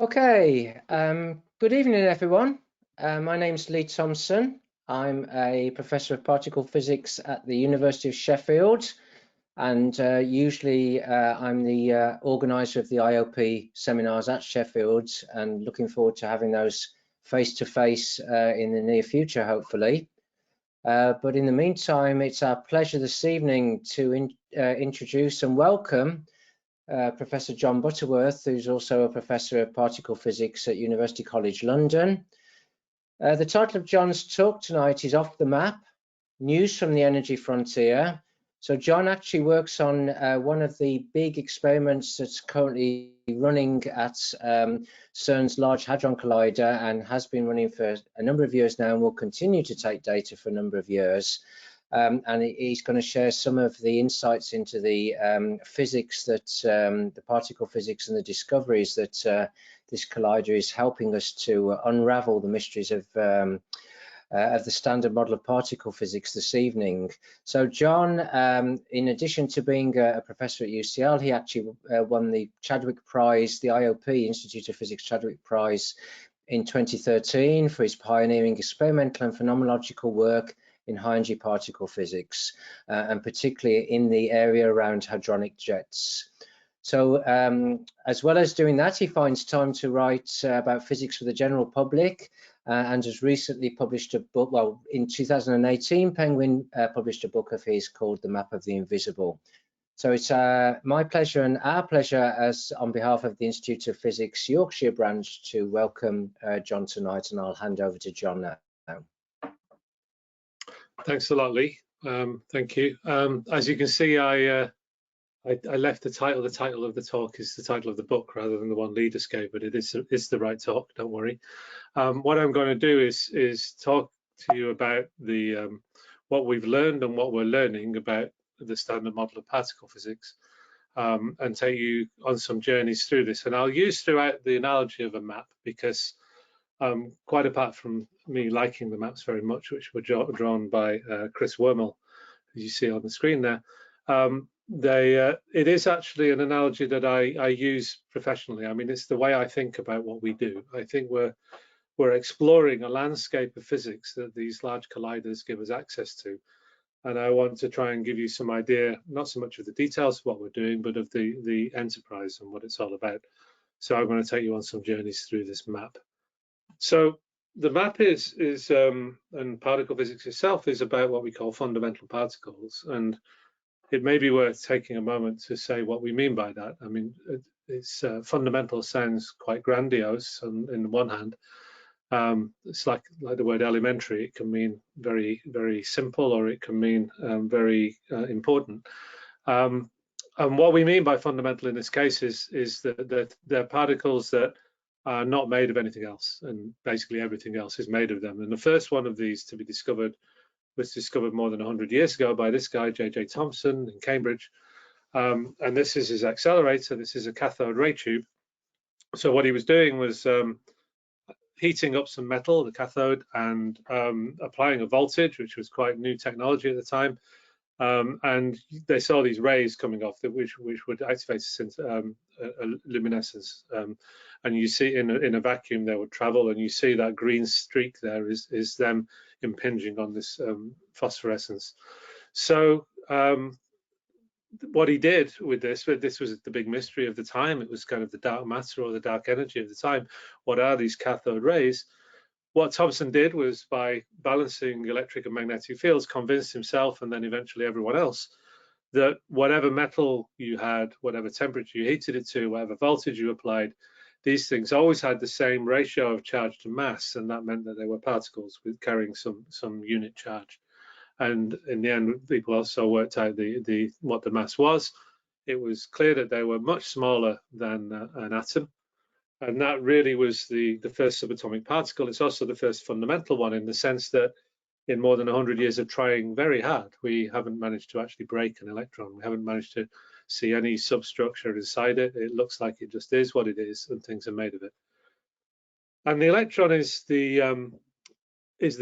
Okay, good evening, everyone. My name's Lee Thompson. I'm a professor of particle physics at the University of Sheffield, and usually I'm the organizer of the IOP seminars at Sheffield, and looking forward to having those face-to-face in the near future, hopefully. But in the meantime, it's our pleasure this evening to introduce and welcome Professor Jon Butterworth, who's also a professor of particle physics at University College London. The title of Jon's talk tonight is Off the Map, News from the Energy Frontier. So Jon actually works on one of the big experiments that's currently running at CERN's Large Hadron Collider and has been running for a number of years now and will continue to take data for a number of years. And he's going to share some of the insights into the physics that the particle physics and the discoveries that this collider is helping us to unravel the mysteries of the standard model of particle physics this evening. So Jon, in addition to being a professor at UCL, he actually won the Chadwick Prize, the IOP Institute of Physics Chadwick Prize in 2013 for his pioneering experimental and phenomenological work in high-energy particle physics, and particularly in the area around hadronic jets. So as well as doing that, he finds time to write about physics for the general public, and has recently published a book. Well, in 2018, Penguin published a book of his called The Map of the Invisible. So it's my pleasure and our pleasure, as on behalf of the Institute of Physics Yorkshire branch, to welcome Jon tonight, and I'll hand over to Jon now. Thanks a lot, Lee. Thank you. As you can see, I left the title. The title of the talk is the title of the book rather than the one Lee just gave, but it is the right talk. Don't worry. What I'm going to do is talk to you about the what we've learned and what we're learning about the standard model of particle physics, and take you on some journeys through this. And I'll use throughout the analogy of a map because quite apart from me liking the maps very much, which were drawn by Chris Wormel, as you see on the screen there, it is actually an analogy that I use professionally. I mean, it's the way I think about what we do. I think we're exploring a landscape of physics that these large colliders give us access to. And I want to try and give you some idea, not so much of the details of what we're doing, but of the enterprise and what it's all about. So I'm going to take you on some journeys through this map. So the map is and particle physics itself is about what we call fundamental particles, and it may be worth taking a moment to say what we mean by that. I mean, it's fundamental sounds quite grandiose on the one hand. It's like the word elementary. It can mean very, very simple, or it can mean very important. And what we mean by fundamental in this case is that they're particles that are not made of anything else, and basically everything else is made of them. And the first one of these to be discovered was discovered more than 100 years ago by this guy, J.J. Thomson in Cambridge. And this is his accelerator. This is a cathode ray tube. So what he was doing was heating up some metal, the cathode, and applying a voltage, which was quite new technology at the time. And they saw these rays coming off, which would activate a luminescence. And you see in a vacuum they would travel, and you see that green streak there is them impinging on this phosphorescence. So what he did with this was the big mystery of the time. It was kind of the dark matter or the dark energy of the time. What are these cathode rays? What Thomson did was, by balancing electric and magnetic fields, convinced himself and then eventually everyone else that whatever metal you had, whatever temperature you heated it to, whatever voltage you applied, these things always had the same ratio of charge to mass, and that meant that they were particles with carrying some unit charge. And in the end, people also worked out what the mass was. It was clear that they were much smaller than an atom. And that really was the first subatomic particle. It's also the first fundamental one, in the sense that in more than 100 years of trying very hard, we haven't managed to actually break an electron. We haven't managed to see any substructure inside it. It looks like it just is what it is, and things are made of it. And the electron is the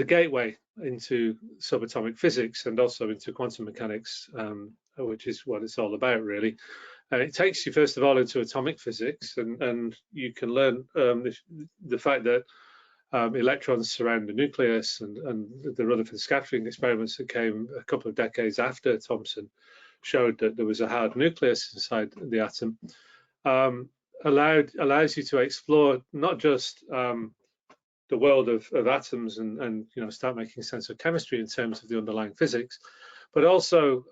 gateway into subatomic physics and also into quantum mechanics, which is what it's all about, really. And it takes you, first of all, into atomic physics, and you can learn the fact that electrons surround the nucleus, and the Rutherford scattering experiments that came a couple of decades after Thomson showed that there was a hard nucleus inside the atom, allows you to explore not just the world of atoms and start making sense of chemistry in terms of the underlying physics, but also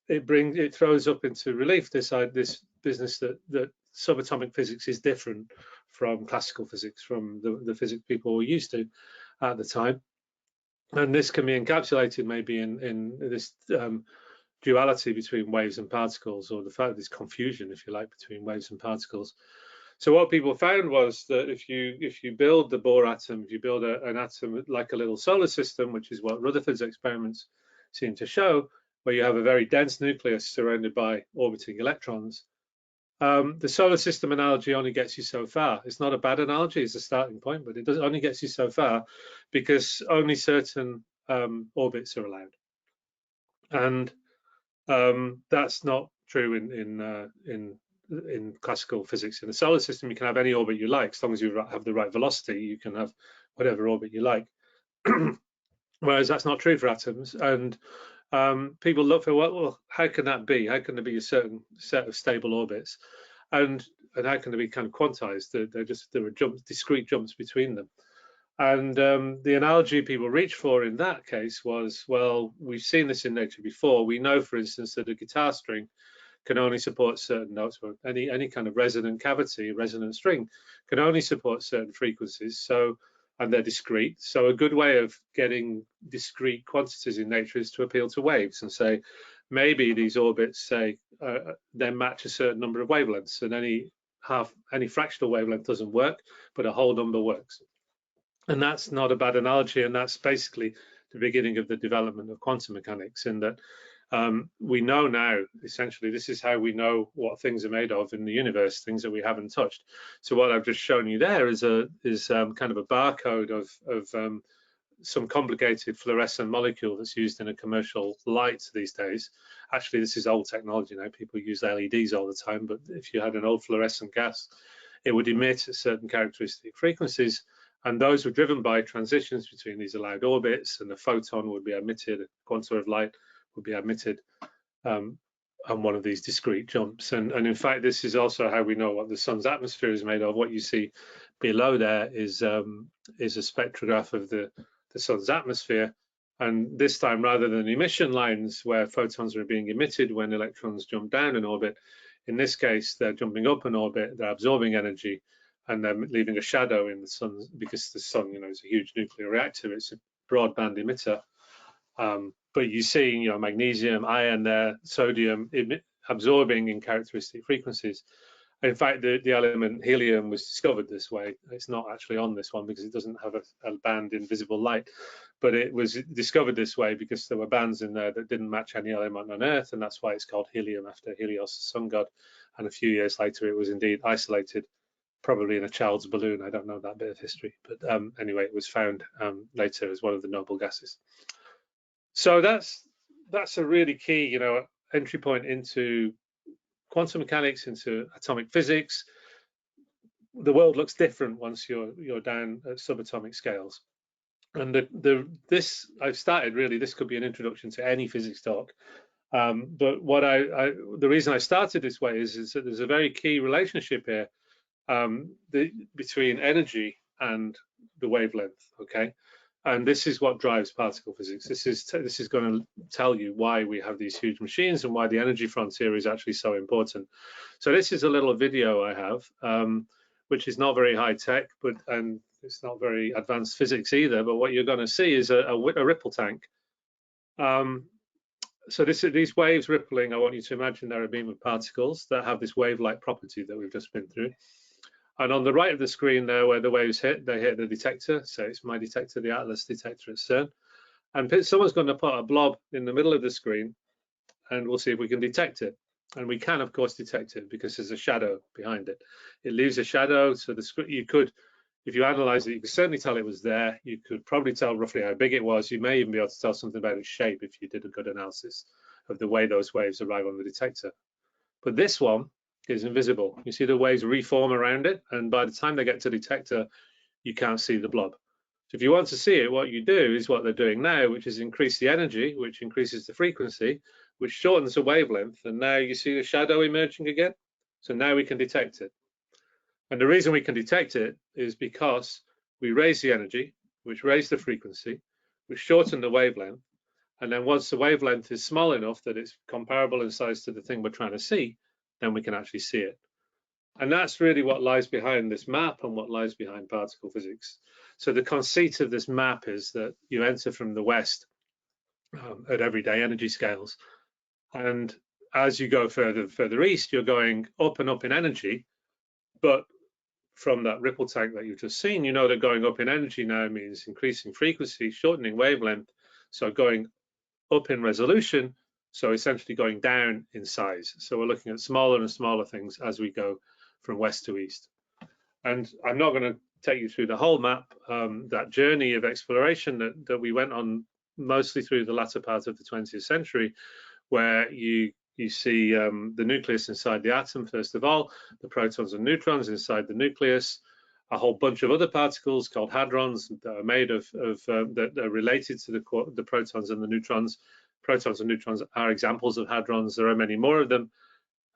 it throws up into relief this business that subatomic physics is different from classical physics, from the physics people were used to at the time. And this can be encapsulated maybe in this duality between waves and particles, or the fact there's confusion, if you like, between waves and particles. So what people found was that if you build the Bohr atom, if you build an atom like a little solar system, which is what Rutherford's experiments seem to show, where you have a very dense nucleus surrounded by orbiting electrons, the solar system analogy only gets you so far. It's not a bad analogy, it's a starting point, but it only gets you so far because only certain orbits are allowed. And that's not true in classical physics. In the solar system, you can have any orbit you like, as long as you have the right velocity. You can have whatever orbit you like. Whereas that's not true for atoms. And people look for, well, how can that be? How can there be a certain set of stable orbits? And how can they be kind of quantized? There are discrete jumps between them. And the analogy people reach for in that case was, well, we've seen this in nature before. We know, for instance, that a guitar string can only support certain notes, or any kind of resonant cavity, resonant string can only support certain frequencies. So, and they're discrete. So a good way of getting discrete quantities in nature is to appeal to waves and say, maybe these orbits say then match a certain number of wavelengths, and any fractional wavelength doesn't work, but a whole number works. And that's not a bad analogy, and that's basically the beginning of the development of quantum mechanics, in that we know now, essentially, this is how we know what things are made of in the universe, things that we haven't touched. So what I've just shown you there is kind of a barcode of some complicated fluorescent molecule that's used in a commercial light these days. Actually, this is old technology now. People use LEDs all the time, but if you had an old fluorescent gas, it would emit at certain characteristic frequencies, and those were driven by transitions between these allowed orbits, and a photon would be emitted, a quantum of light would be emitted on one of these discrete jumps. And in fact, this is also how we know what the sun's atmosphere is made of. What you see below there is a spectrograph of the sun's atmosphere. And this time, rather than emission lines where photons are being emitted when electrons jump down an orbit, in this case, they're jumping up an orbit, they're absorbing energy, and they're leaving a shadow in the sun, because the sun, is a huge nuclear reactor. It's a broadband emitter. But you see, magnesium, iron there, sodium absorbing in characteristic frequencies. In fact, the element helium was discovered this way. It's not actually on this one because it doesn't have a band in visible light, but it was discovered this way because there were bands in there that didn't match any element on Earth, and that's why it's called helium, after Helios, the sun god. And a few years later, it was indeed isolated, probably in a child's balloon. I don't know that bit of history, but anyway, it was found later as one of the noble gases. So that's a really key, entry point into quantum mechanics, into atomic physics. The world looks different once you're down at subatomic scales. And I've started, really, this could be an introduction to any physics talk. But what the reason I started this way is that there's a very key relationship here between energy and the wavelength. Okay. And this is what drives particle physics. This is going to tell you why we have these huge machines and why the energy frontier is actually so important. So this is a little video I have, which is not very high tech, and it's not very advanced physics either. But what you're going to see is a ripple tank. So these waves rippling, I want you to imagine they're a beam of particles that have this wave-like property that we've just been through. And on the right of the screen there, where the waves hit, they hit the detector. So it's my detector, the Atlas detector at CERN. And someone's going to put a blob in the middle of the screen, and we'll see if we can detect it. And we can, of course, detect it because there's a shadow behind it. It leaves a shadow, so you could if you analyze it, you could certainly tell it was there. You could probably tell roughly how big it was. You may even be able to tell something about its shape if you did a good analysis of the way those waves arrive on the detector. But this one is invisible. You see the waves reform around it, and by the time they get to the detector, you can't see the blob. So if you want to see it, what you do is what they're doing now, which is increase the energy, which increases the frequency, which shortens the wavelength, and now you see the shadow emerging again. So now we can detect it. And the reason we can detect it is because we raise the energy, which raised the frequency, which shortened the wavelength, and then once the wavelength is small enough that it's comparable in size to the thing we're trying to see, then we can actually see it. And that's really what lies behind this map and what lies behind particle physics. So the conceit of this map is that you enter from the west at everyday energy scales, and as you go further east, you're going up and up in energy, but from that ripple tank that you've just seen, you know that going up in energy now means increasing frequency, shortening wavelength, so going up in resolution, so essentially going down in size. So we're looking at smaller and smaller things as we go from west to east. And I'm not going to take you through the whole map, that journey of exploration that we went on mostly through the latter part of the 20th century, where you see the nucleus inside the atom, first of all, the protons and neutrons inside the nucleus, a whole bunch of other particles called hadrons that are made of that are related to the protons and the neutrons. Protons and neutrons are examples of hadrons. There are many more of them.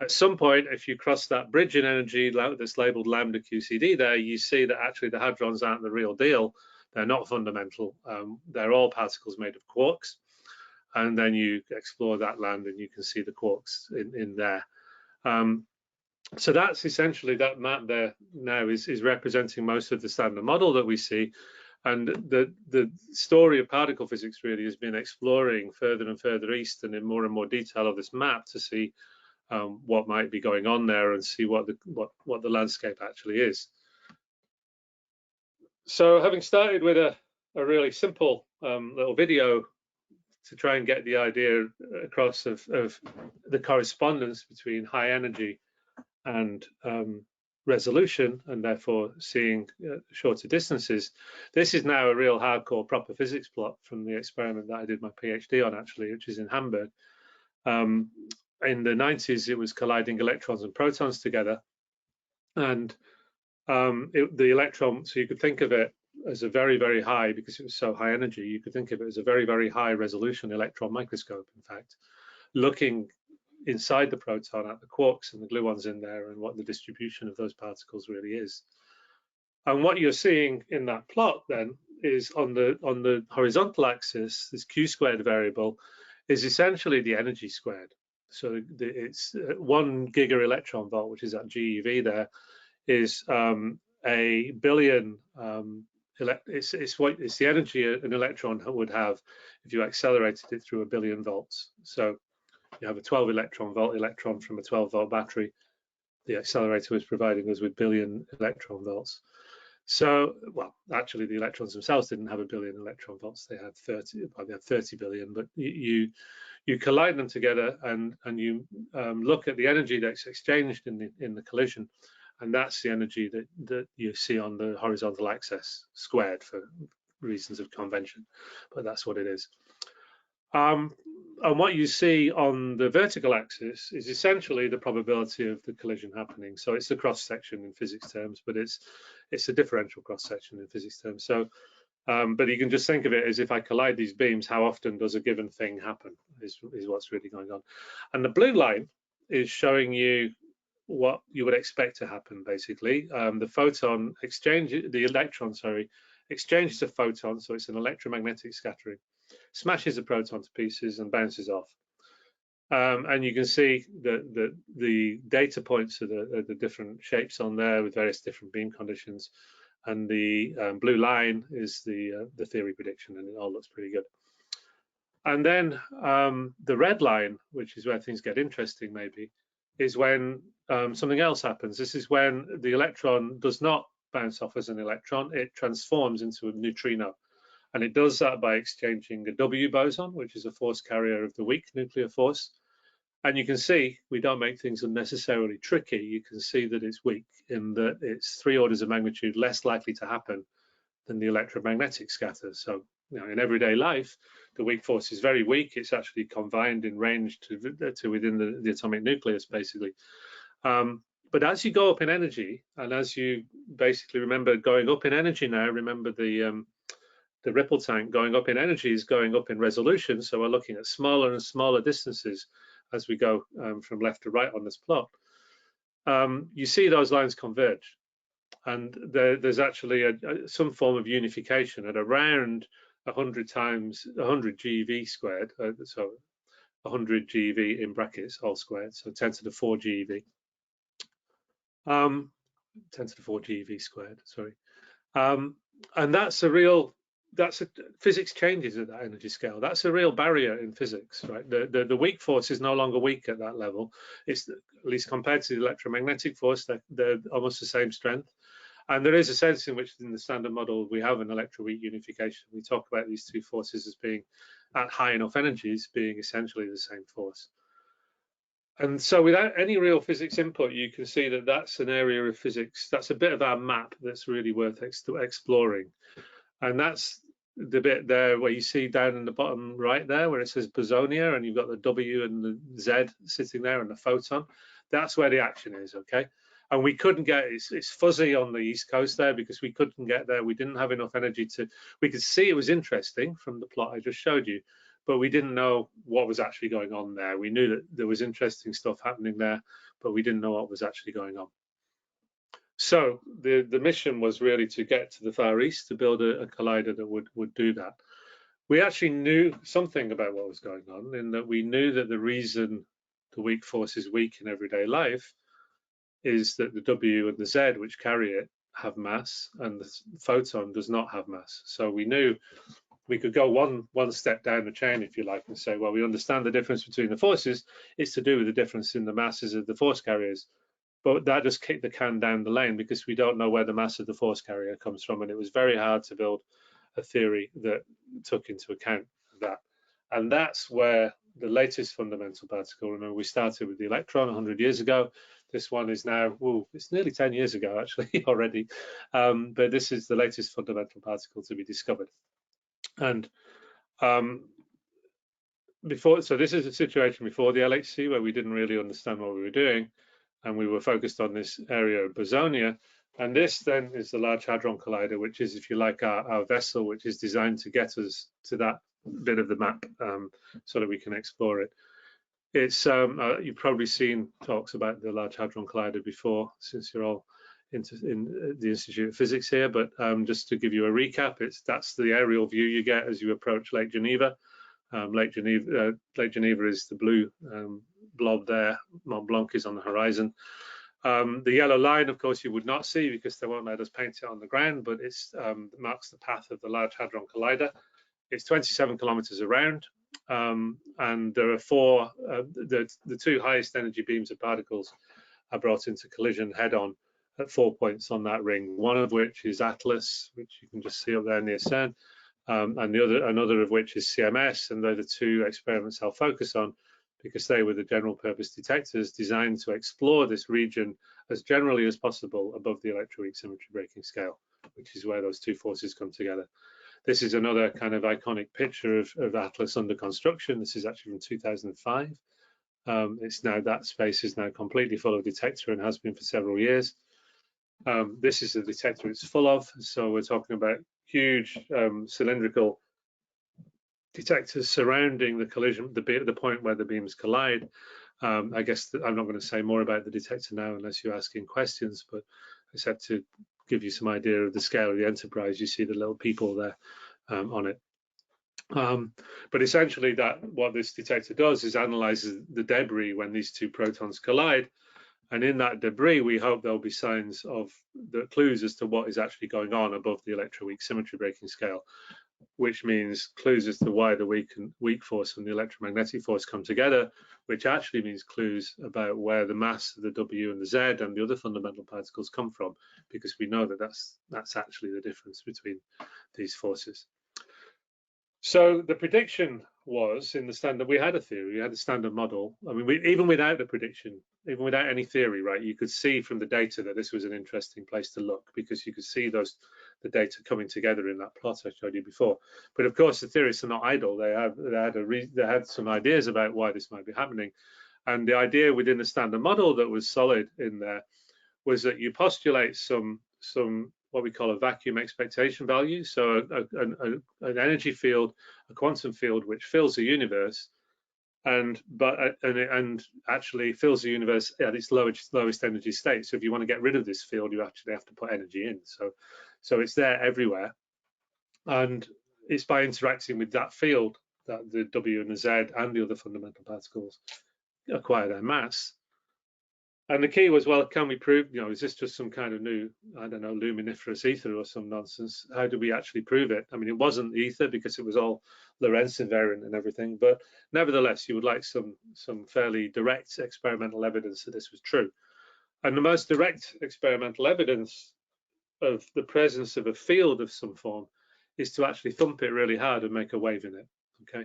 At some point, if you cross that bridge in energy that's labeled lambda QCD there, you see that actually the hadrons aren't the real deal. They're not fundamental. They're all particles made of quarks. And then you explore that land and you can see the quarks in there. So that's essentially that map there now is representing most of the standard model that we see. And the story of particle physics really has been exploring further and further east and in more and more detail of this map to see what might be going on there and see what the landscape actually is. So having started with a really simple little video to try and get the idea across of the correspondence between high energy and resolution, and therefore seeing shorter distances. This is now a real hardcore proper physics plot from the experiment that I did my PhD on, actually, which is in Hamburg. In the 90s, it was colliding electrons and protons together, and the electron, so you could think of it as a very, very high, because it was so high energy, you could think of it as a very, very high resolution electron microscope, in fact, looking inside the proton at the quarks and the gluons in there and what the distribution of those particles really is. And what you're seeing in that plot then is on the horizontal axis, this q squared variable is essentially the energy squared. So it's 1 giga electron volt, which is that GeV there, is a billion. It's the energy an electron would have if you accelerated it through 1 billion volts. So you have a 12 electron volt electron from a 12 volt battery. The accelerator was providing us with billion electron volts. So, well, actually the electrons themselves didn't have 1 billion electron volts. They had 30, well, they had 30 billion, but you collide them together and you look at the energy that's exchanged in the collision. And that's the energy that you see on the horizontal axis, squared for reasons of convention, but that's what it is. And what you see on the vertical axis is essentially the probability of the collision happening. So it's a cross section in physics terms, but it's a differential cross section in physics terms. So, but you can just think of it as if I collide these beams, how often does a given thing happen is what's really going on. And the blue line is showing you what you would expect to happen, basically. The photon exchange, the electron, sorry, exchanges a photon, so it's an electromagnetic scattering, smashes a proton to pieces and bounces off. And you can see the data points are the different shapes on there with various different beam conditions. And the blue line is the theory prediction, and it all looks pretty good. And then the red line, which is where things get interesting maybe, is when something else happens. This is when the electron does not bounce off as an electron, it transforms into a neutrino. And it does that by exchanging a W boson, which is a force carrier of the weak nuclear force. And you can see we don't make things unnecessarily tricky. You can see that it's weak in that it's 3 orders of magnitude less likely to happen than the electromagnetic scatter. So, you know, in everyday life, the weak force is very weak. It's actually confined in range to within the atomic nucleus, basically. But as you go up in energy, and as you basically remember going up in energy now, remember the ripple tank going up in energy is going up in resolution. So we're looking at smaller and smaller distances as we go from left to right on this plot. You see those lines converge, and there's actually some form of unification at around 100 times 100 GeV squared, so 100 GeV in brackets all squared, so 10 to the 4 GeV. 10 to the 4 GeV squared, sorry. And physics changes at that energy scale. That's a real barrier in physics, right? The weak force is no longer weak at that level. It's, at least compared to the electromagnetic force, they're almost the same strength. And there is a sense in which in the standard model we have an electroweak unification. We talk about these two forces as being at high enough energies being essentially the same force. And so without any real physics input, you can see that that's an area of physics, that's a bit of our map that's really worth exploring. And that's the bit there where you see down in the bottom right there where it says bosonia, and you've got the W and the Z sitting there and the photon. That's where the action is, okay? And we couldn't get, it's fuzzy on the East Coast there because we couldn't get there. We didn't have enough energy we could see it was interesting from the plot I just showed you, but we didn't know what was actually going on there. We knew that there was interesting stuff happening there, but we didn't know what was actually going on. So the mission was really to get to the Far East to build a collider that would do that. We actually knew something about what was going on, in that we knew that the reason the weak force is weak in everyday life is that the W and the Z, which carry it, have mass, and the photon does not have mass. So we knew we could go one step down the chain, if you like, and say, well, we understand the difference between the forces. It's to do with the difference in the masses of the force carriers. But that just kicked the can down the lane because we don't know where the mass of the force carrier comes from. And it was very hard to build a theory that took into account that. And that's where the latest fundamental particle, remember we started with the electron 100 years ago. This one is now, it's nearly 10 years ago actually already. But this is the latest fundamental particle to be discovered. And so this is a situation before the LHC where we didn't really understand what we were doing. And we were focused on this area of bosonia. And this then is the Large Hadron Collider, which is, if you like, our vessel, which is designed to get us to that bit of the map so that we can explore it. It's you've probably seen talks about the Large Hadron Collider before, since you're all in the Institute of Physics here. But just to give you a recap, that's the aerial view you get as you approach Lake Geneva. Lake Geneva is the blue blob there. Mont Blanc is on the horizon. The yellow line, of course, you would not see because they won't let us paint it on the ground, but it marks the path of the Large Hadron Collider. It's 27 kilometers around, and there are four, the two highest energy beams of particles are brought into collision head-on at 4 points on that ring, one of which is Atlas, which you can just see up there near CERN, and another of which is CMS, and they're the two experiments I'll focus on because they were the general purpose detectors designed to explore this region as generally as possible above the electroweak symmetry breaking scale, which is where those two forces come together. This is another kind of iconic picture of Atlas under construction. This is actually from 2005. It's now, that space is now completely full of detector and has been for several years. This is the detector it's full of. So we're talking about huge cylindrical detectors surrounding the collision, the point where the beams collide. I guess I'm not going to say more about the detector now unless you're asking questions, but except to give you some idea of the scale of the enterprise. You see the little people there on it. But essentially what this detector does is analyzes the debris when these two protons collide. And in that debris, we hope there'll be signs of the clues as to what is actually going on above the electroweak symmetry breaking scale, which means clues as to why the weak force and the electromagnetic force come together, which actually means clues about where the mass of the W and the Z and the other fundamental particles come from, because we know that that's actually the difference between these forces. So the prediction was in the standard, we had a theory, we had a standard model. I mean, even without the prediction, even without any theory, right, you could see from the data that this was an interesting place to look, because you could see the data coming together in that plot I showed you before. But of course, the theorists are not idle. They had some ideas about why this might be happening. And the idea within the standard model that was solid in there was that you postulate some what we call a vacuum expectation value, so an energy field, a quantum field, which fills the universe, and actually fills the universe at its lowest energy state. So if you want to get rid of this field, you actually have to put energy in. So it's there everywhere, and it's by interacting with that field that the W and the Z and the other fundamental particles acquire their mass. And the key was, well, can we prove, is this just some kind of new, I don't know, luminiferous ether or some nonsense? How do we actually prove it? I mean, it wasn't ether because it was all Lorentz invariant and everything, but nevertheless, you would like some fairly direct experimental evidence that this was true. And the most direct experimental evidence of the presence of a field of some form is to actually thump it really hard and make a wave in it, okay?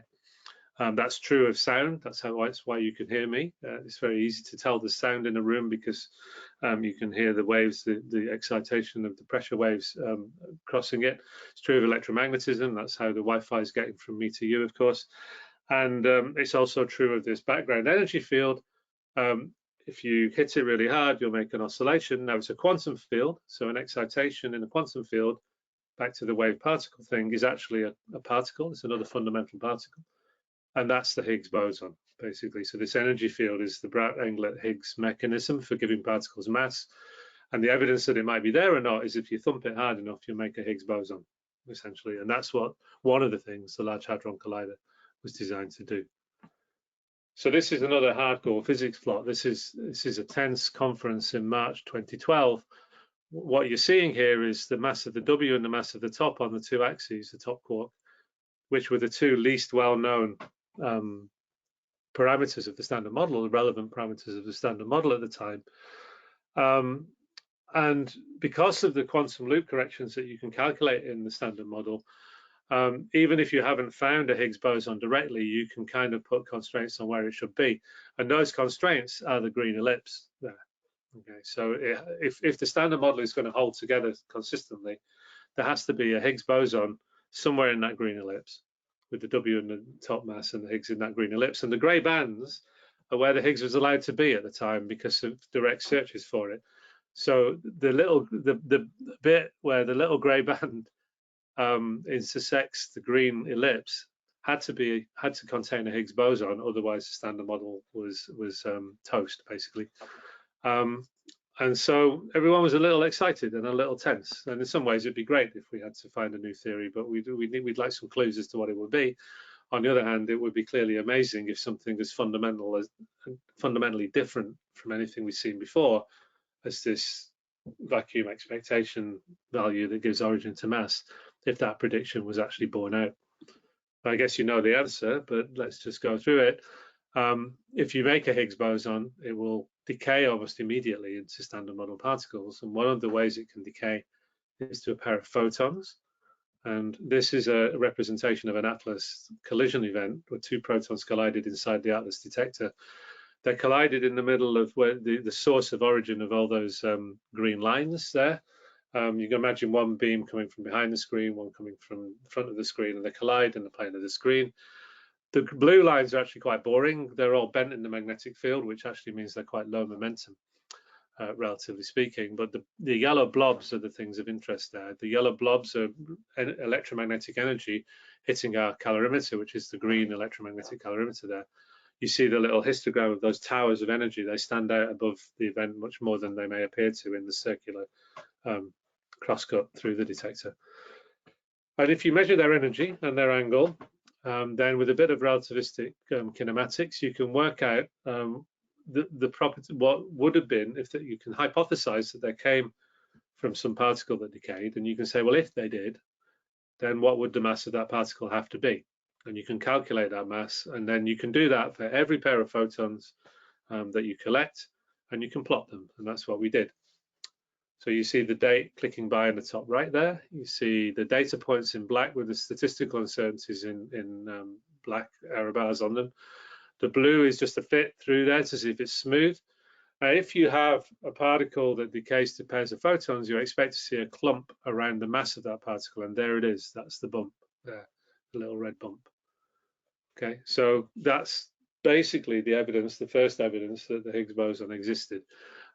That's true of sound. That's why you can hear me. It's very easy to tell the sound in a room because you can hear the waves, the excitation of the pressure waves crossing it. It's true of electromagnetism. That's how the Wi-Fi is getting from me to you, of course. And it's also true of this background energy field. If you hit it really hard, you'll make an oscillation. Now it's a quantum field, so an excitation in a quantum field, back to the wave particle thing, is actually a particle. It's another fundamental particle. And that's the Higgs boson, basically. So this energy field is the Brout-Englert-Higgs mechanism for giving particles mass. And the evidence that it might be there or not is if you thump it hard enough, you make a Higgs boson, essentially. And that's what one of the things the Large Hadron Collider was designed to do. So this is another hardcore physics plot. This is a TENS conference in March 2012. What you're seeing here is the mass of the W and the mass of the top on the two axes, the top quark, which were the two least well-known parameters of the standard model, the relevant parameters of the standard model at the time. And because of the quantum loop corrections that you can calculate in the standard model, even if you haven't found a Higgs boson directly, you can kind of put constraints on where it should be. And those constraints are the green ellipse there. Okay, so if the standard model is going to hold together consistently, there has to be a Higgs boson somewhere in that green ellipse, with the W in the top mass and the Higgs in that green ellipse. And the grey bands are where the Higgs was allowed to be at the time because of direct searches for it. So the bit where the little grey band intersects the green ellipse had to contain a Higgs boson, otherwise the standard model was toast, basically. And so everyone was a little excited and a little tense. And in some ways, it'd be great if we had to find a new theory, but we'd like some clues as to what it would be. On the other hand, it would be clearly amazing if something as fundamentally different from anything we've seen before as this vacuum expectation value that gives origin to mass, if that prediction was actually borne out. I guess you know the answer, but let's just go through it. If you make a Higgs boson, it will decay almost immediately into standard model particles. And one of the ways it can decay is to a pair of photons. And this is a representation of an ATLAS collision event where two protons collided inside the ATLAS detector. They collided in the middle of where the source of origin of all those green lines there. You can imagine one beam coming from behind the screen, one coming from the front of the screen, and they collide in the plane of the screen. The blue lines are actually quite boring. They're all bent in the magnetic field, which actually means they're quite low momentum, relatively speaking. But the yellow blobs are the things of interest there. The yellow blobs are electromagnetic energy hitting our calorimeter, which is the green electromagnetic calorimeter there. You see the little histogram of those towers of energy. They stand out above the event much more than they may appear to in the circular crosscut through the detector. And if you measure their energy and their angle, then with a bit of relativistic kinematics, you can work out the property, what would have been, if you can hypothesize that they came from some particle that decayed, and you can say, well, if they did, then what would the mass of that particle have to be? And you can calculate that mass, and then you can do that for every pair of photons that you collect, and you can plot them, and that's what we did. So you see the date clicking by in the top right there. You see the data points in black with the statistical uncertainties in black error bars on them. The blue is just a fit through there to see if it's smooth. If you have a particle that decays to pairs of photons, you expect to see a clump around the mass of that particle, and there it is. That's the bump there, the little red bump. Okay, so that's basically the evidence, the first evidence that the Higgs boson existed.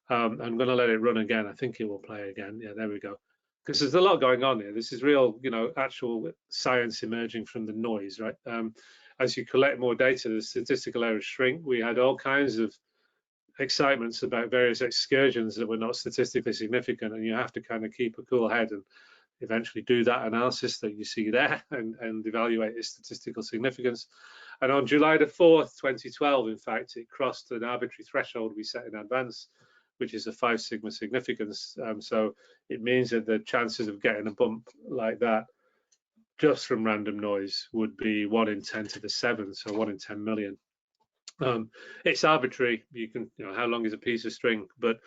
I'm going to let it run again. I think it will play again. Yeah, there we go. Because there's a lot going on here. This is real, actual science emerging from the noise, right? As you collect more data, the statistical errors shrink. We had all kinds of excitements about various excursions that were not statistically significant, and you have to kind of keep a cool head and eventually do that analysis that you see there and evaluate its statistical significance. And on July the 4th, 2012, in fact, it crossed an arbitrary threshold we set in advance, which is a 5 sigma significance. So it means that the chances of getting a bump like that just from random noise would be 1 in 10 to the 7, so 1 in 10 million. It's arbitrary. You can, how long is a piece of string, but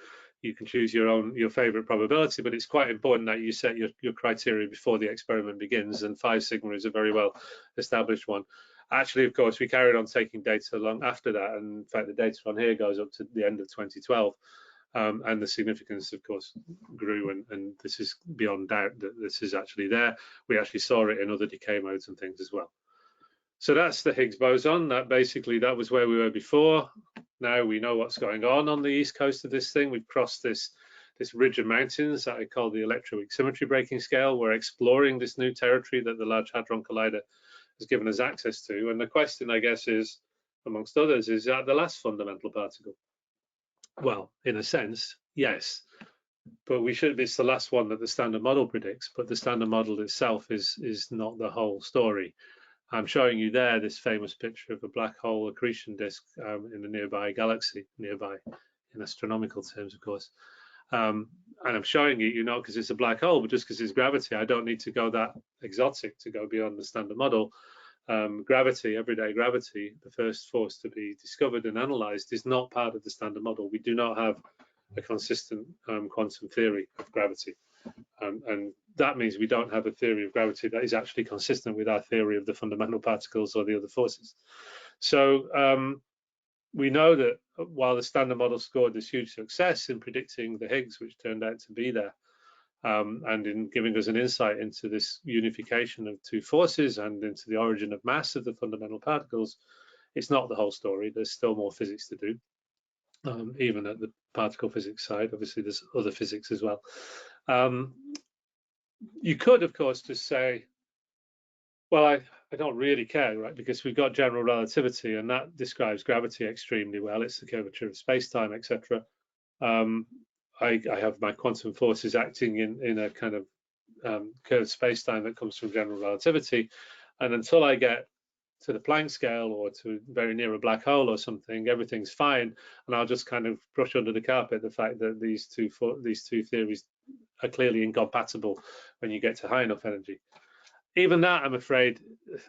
you can choose your favorite probability, but it's quite important that you set your criteria before the experiment begins, and 5 sigma is a very well established one. Actually, of course, we carried on taking data long after that, and in fact the data on here goes up to the end of 2012, and the significance, of course, grew, and this is beyond doubt that this is actually there. We actually saw it in other decay modes and things as well. So that's the Higgs boson. That was where we were before. Now we know what's going on the east coast of this thing. We've crossed this ridge of mountains that I call the electroweak symmetry breaking scale. We're exploring this new territory that the Large Hadron Collider has given us access to. And the question, I guess, is, amongst others, is that the last fundamental particle? Well, in a sense, yes. But it's the last one that the standard model predicts, but the standard model itself is not the whole story. I'm showing you there this famous picture of a black hole accretion disk in a nearby galaxy, nearby in astronomical terms, of course. And I'm showing you, not because it's a black hole, but just because it's gravity. I don't need to go that exotic to go beyond the standard model. Gravity, everyday gravity, the first force to be discovered and analyzed, is not part of the standard model. We do not have a consistent quantum theory of gravity. And that means we don't have a theory of gravity that is actually consistent with our theory of the fundamental particles or the other forces. So we know that while the standard model scored this huge success in predicting the Higgs, which turned out to be there, and in giving us an insight into this unification of two forces and into the origin of mass of the fundamental particles, it's not the whole story. There's still more physics to do, even at the particle physics side. Obviously, there's other physics as well. You could, of course, just say, well, I don't really care, right? Because we've got general relativity, and that describes gravity extremely well. It's the curvature of space-time, etc. I have my quantum forces acting in a kind of curved space-time that comes from general relativity. And until I get to the Planck scale or to very near a black hole or something, everything's fine. And I'll just kind of brush under the carpet the fact that these two theories are clearly incompatible when you get to high enough energy. Even that, I'm afraid,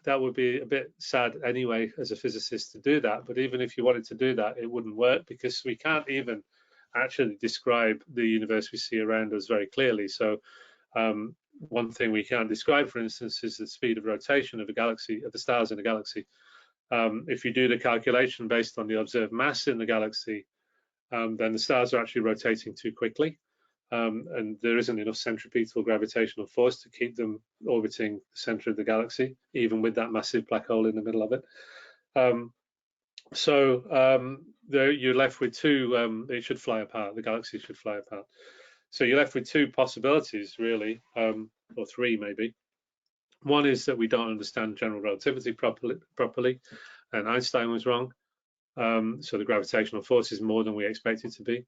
that would be a bit sad anyway as a physicist to do that. But even if you wanted to do that, it wouldn't work, because we can't even actually describe the universe we see around us very clearly. So one thing we can't describe, for instance, is the speed of rotation of a galaxy, of the stars in a galaxy. If you do the calculation based on the observed mass in the galaxy, then the stars are actually rotating too quickly. And there isn't enough centripetal gravitational force to keep them orbiting the center of the galaxy, even with that massive black hole in the middle of it. You're left with two, it should fly apart, the galaxy should fly apart. So you're left with two possibilities, really, or three maybe. One is that we don't understand general relativity properly, and Einstein was wrong. So the gravitational force is more than we expect it to be.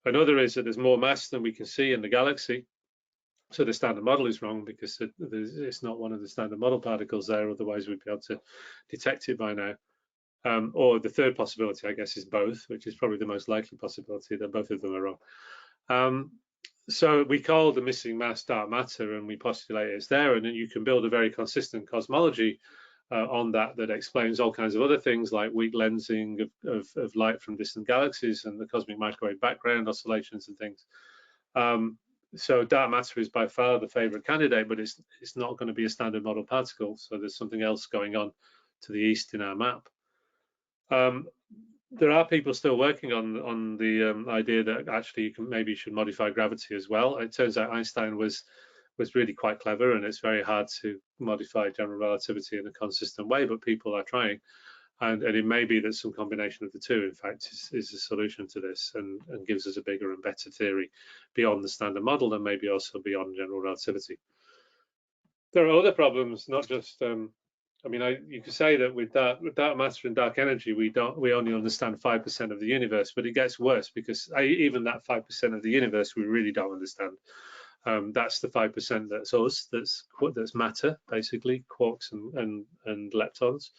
Another is that there's more mass than we can see in the galaxy. So the standard model is wrong, because it's not one of the standard model particles there, otherwise we'd be able to detect it by now. Or the third possibility, I guess, is both, which is probably the most likely possibility, that both of them are wrong. So we call the missing mass dark matter, and we postulate it's there, and then you can build a very consistent cosmology on that explains all kinds of other things, like weak lensing of light from distant galaxies and the cosmic microwave background oscillations and things. So dark matter is by far the favorite candidate, but it's not going to be a standard model particle. So there's something else going on to the east in our map. There are people still working on the idea that actually maybe you should modify gravity as well. It turns out Einstein was really quite clever, and it's very hard to modify general relativity in a consistent way, but people are trying. And it may be that some combination of the two, in fact, is a solution to this, and gives us a bigger and better theory beyond the standard model, and maybe also beyond general relativity. There are other problems, not just I mean, you could say that with dark matter and dark energy, we only understand 5% of the universe, but it gets worse, because even that 5% of the universe we really don't understand. That's the 5% that's us, that's matter, basically, quarks and leptons.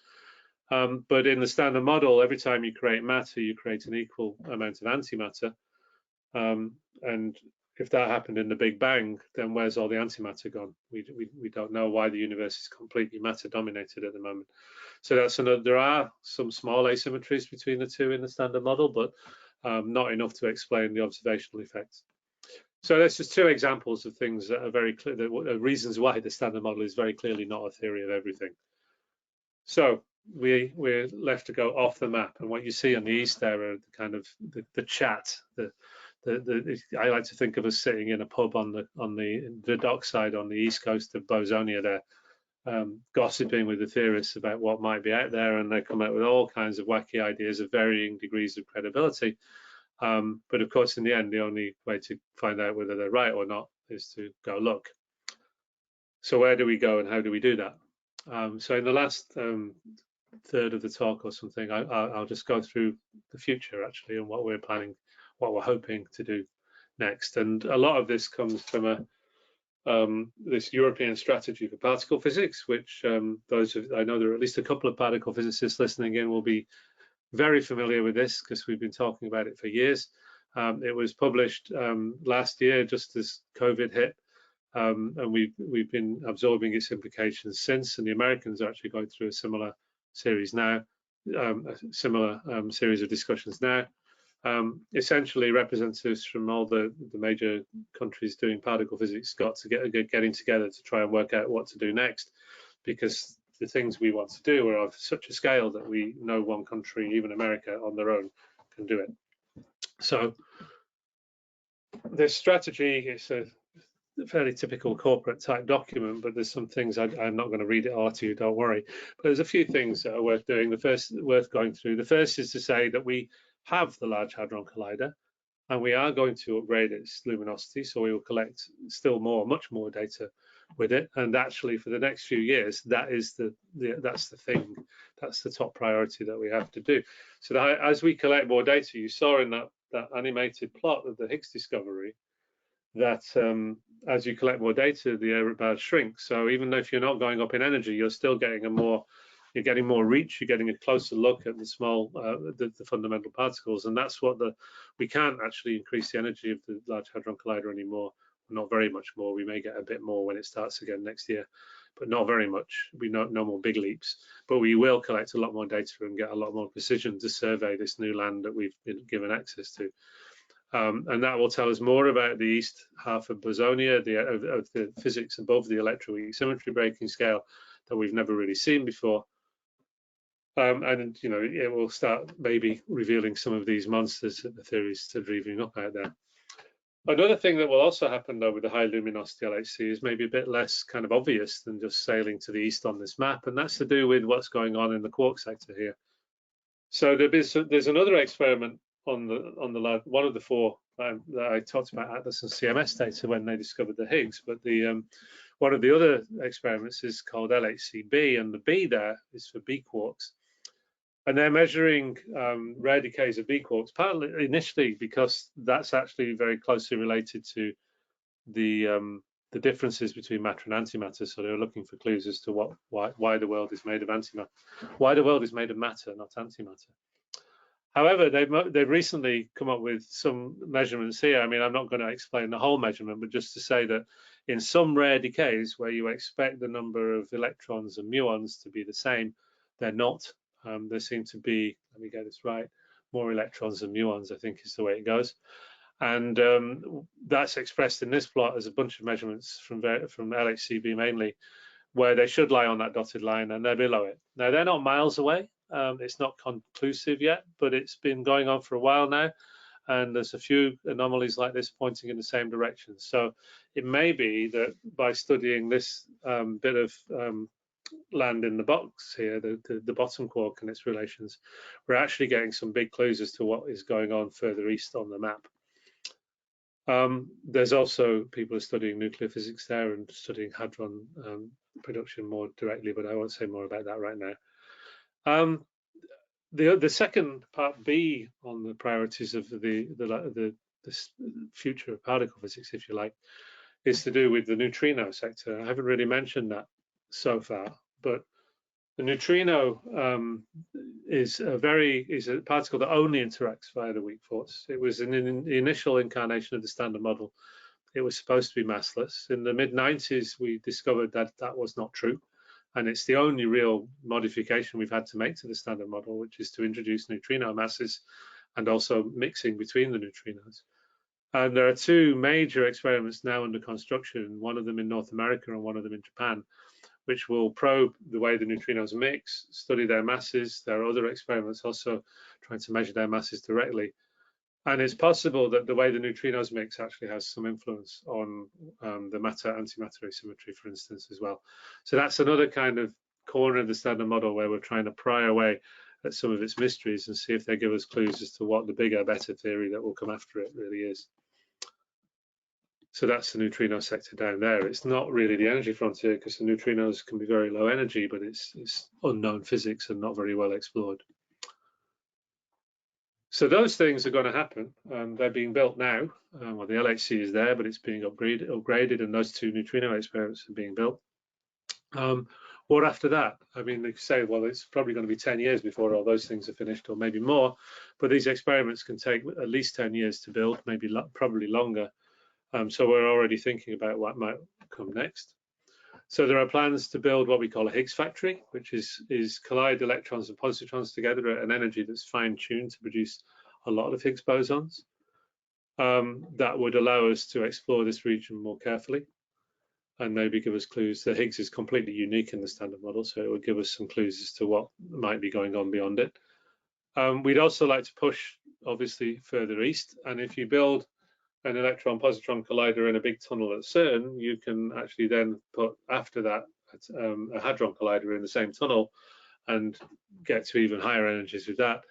But in the standard model, every time you create matter, you create an equal amount of antimatter. And if that happened in the Big Bang, then where's all the antimatter gone? We don't know why the universe is completely matter dominated at the moment. So that's another. There are some small asymmetries between the two in the standard model, but not enough to explain the observational effects. So that's just two examples of things that are very clear, the reasons why the standard model is very clearly not a theory of everything. So we're left to go off the map, and what you see on the east there are the kind of the chat. I like to think of us sitting in a pub on the dockside on the east coast of Bosonia there, gossiping with the theorists about what might be out there, and they come out with all kinds of wacky ideas of varying degrees of credibility. But of course, in the end, the only way to find out whether they're right or not is to go look. So where do we go, and how do we do that? So in the last third of the talk or something, I'll just go through the future, actually, and what we're planning, what we're hoping to do next. And a lot of this comes from this European strategy for particle physics, which I know there are at least a couple of particle physicists listening in will be very familiar with this, because we've been talking about it for years. It was published last year, just as COVID hit. And we've been absorbing its implications since, and the Americans are actually going through a similar series now, a similar series of discussions now. Essentially, representatives from all the major countries doing particle physics got to getting together to try and work out what to do next, because the things we want to do are of such a scale that we know one country, even America, on their own can do it. So this strategy is a fairly typical corporate type document, but there's some things I'm not going to read it all to you, don't worry. But there's a few things that are worth doing. Worth going through. The first is to say that we have the Large Hadron Collider, and we are going to upgrade its luminosity, so we will collect still much more data with it. And actually, for the next few years, that's the thing, that's the top priority that we have to do. So that as we collect more data, you saw in that animated plot of the Higgs discovery, that as you collect more data, the error bars shrink. So even though if you're not going up in energy, you're still getting you're getting more reach, you're getting a closer look at the small, the fundamental particles. And that's what we can't actually increase the energy of the Large Hadron Collider anymore, not very much more. We may get a bit more when it starts again next year, but not very much. We no more big leaps, but we will collect a lot more data and get a lot more precision to survey this new land that we've been given access to. And that will tell us more about the east half of Bosonia, of the physics above the electroweak symmetry breaking scale that we've never really seen before. And it will start maybe revealing some of these monsters that the theories are dreaming up out there. Another thing that will also happen though with the high luminosity LHC is maybe a bit less kind of obvious than just sailing to the east on this map, and that's to do with what's going on in the quark sector here. So there's another experiment on the one of the four that I talked about, Atlas and CMS data, when they discovered the Higgs. But one of the other experiments is called LHC-B, and the B there is for B quarks, and they're measuring rare decays of B quarks, partly initially because that's actually very closely related to the differences between matter and antimatter. So they're looking for clues as to why the world is made of antimatter, why the world is made of matter, not antimatter. However, they've recently come up with some measurements here. I mean, I'm not going to explain the whole measurement, but just to say that in some rare decays where you expect the number of electrons and muons to be the same, they're not. There seem to be, let me get this right, more electrons than muons, I think is the way it goes. And that's expressed in this plot as a bunch of measurements from LHCb mainly, where they should lie on that dotted line, and they're below it. Now, they're not miles away. It's not conclusive yet, but it's been going on for a while now, and there's a few anomalies like this pointing in the same direction. So it may be that by studying this bit of land in the box here, the bottom quark and its relations, we're actually getting some big clues as to what is going on further east on the map. There's also people studying nuclear physics there and studying hadron production more directly, but I won't say more about that right now. The second part B on the priorities of the future of particle physics, if you like, is to do with the neutrino sector. I haven't really mentioned that so far, but the neutrino is a particle that only interacts via the weak force. It was in the initial incarnation of the Standard Model. It was supposed to be massless. In the mid-90s, we discovered that that was not true. And it's the only real modification we've had to make to the Standard Model, which is to introduce neutrino masses and also mixing between the neutrinos. And there are two major experiments now under construction, one of them in North America and one of them in Japan, which will probe the way the neutrinos mix, study their masses. There are other experiments also trying to measure their masses directly. And it's possible that the way the neutrinos mix actually has some influence on the matter-antimatter asymmetry, for instance, as well. So that's another kind of corner of the Standard Model where we're trying to pry away at some of its mysteries and see if they give us clues as to what the bigger, better theory that will come after it really is. So that's the neutrino sector down there. It's not really the energy frontier because the neutrinos can be very low energy, but it's unknown physics and not very well explored. So those things are going to happen. They're being built now. Well, the LHC is there, but it's being upgraded, and those two neutrino experiments are being built. What after that? I mean, they say, well, it's probably going to be 10 years before all those things are finished, or maybe more. But these experiments can take at least 10 years to build, maybe probably longer. So we're already thinking about what might come next. So there are plans to build what we call a Higgs factory, which is collide electrons and positrons together at an energy that's fine-tuned to produce a lot of Higgs bosons. That would allow us to explore this region more carefully and maybe give us clues. The Higgs is completely unique in the Standard Model, so it would give us some clues as to what might be going on beyond it. We'd also like to push, obviously, further east, and if you build an electron-positron collider in a big tunnel at CERN, you can actually then put, after that, a hadron collider in the same tunnel and get to even higher energies with that.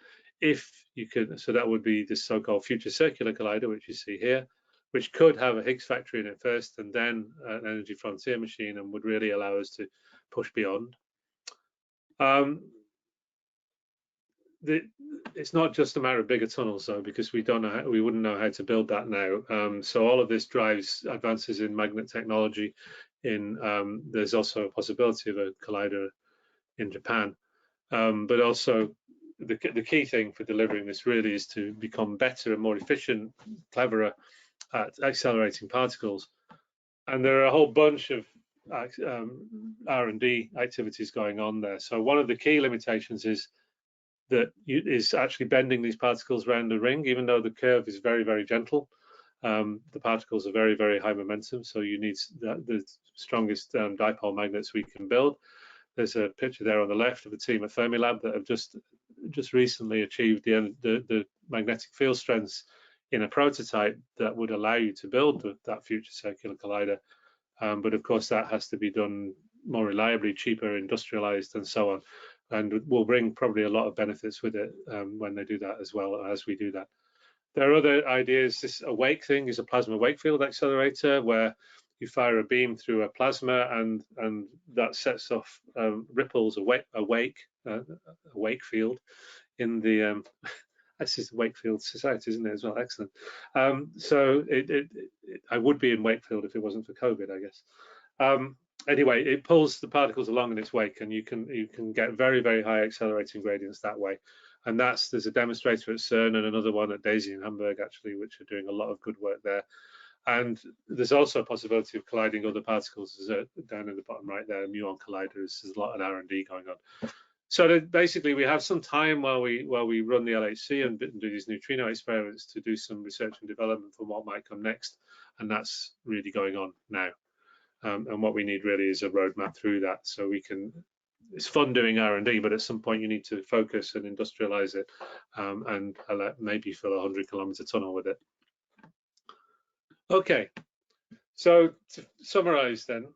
If you could, so that would be this so-called future circular collider, which you see here, which could have a Higgs factory in it first and then an energy frontier machine, and would really allow us to push beyond. It's not just a matter of bigger tunnels though, because we don't know we wouldn't know how to build that now. So all of this drives advances in magnet technology. There's also a possibility of a collider in Japan, but also the key thing for delivering this really is to become better and more efficient, cleverer at accelerating particles. And there are a whole bunch of R&D activities going on there. So one of the key limitations is actually bending these particles around the ring, even though the curve is very, very gentle. The particles are very, very high momentum, so you need the strongest dipole magnets we can build. There's a picture there on the left of a team at Fermilab that have just recently achieved the magnetic field strengths in a prototype that would allow you to build that future circular collider. But of course, that has to be done more reliably, cheaper, industrialized, and so on. And will bring probably a lot of benefits with it when they do that as well as we do that. There are other ideas. This awake thing is a plasma wake field accelerator where you fire a beam through a plasma and that sets off ripples, a wake field in the this is Wakefield Society, isn't it, as well? Excellent. So I would be in Wakefield if it wasn't for COVID, I guess. Anyway, it pulls the particles along in its wake, and you can get very, very high accelerating gradients that way. And there's a demonstrator at CERN and another one at Daisy in Hamburg, actually, which are doing a lot of good work there. And there's also a possibility of colliding other particles down in the bottom right there, muon colliders. There's a lot of R&D going on. So basically, we have some time while we run the LHC and do these neutrino experiments to do some research and development for what might come next, and that's really going on now. And what we need really is a roadmap through that, so we can. It's fun doing R&D, but at some point you need to focus and industrialize it, and maybe fill a 100-kilometer tunnel with it. Okay, so to summarize then,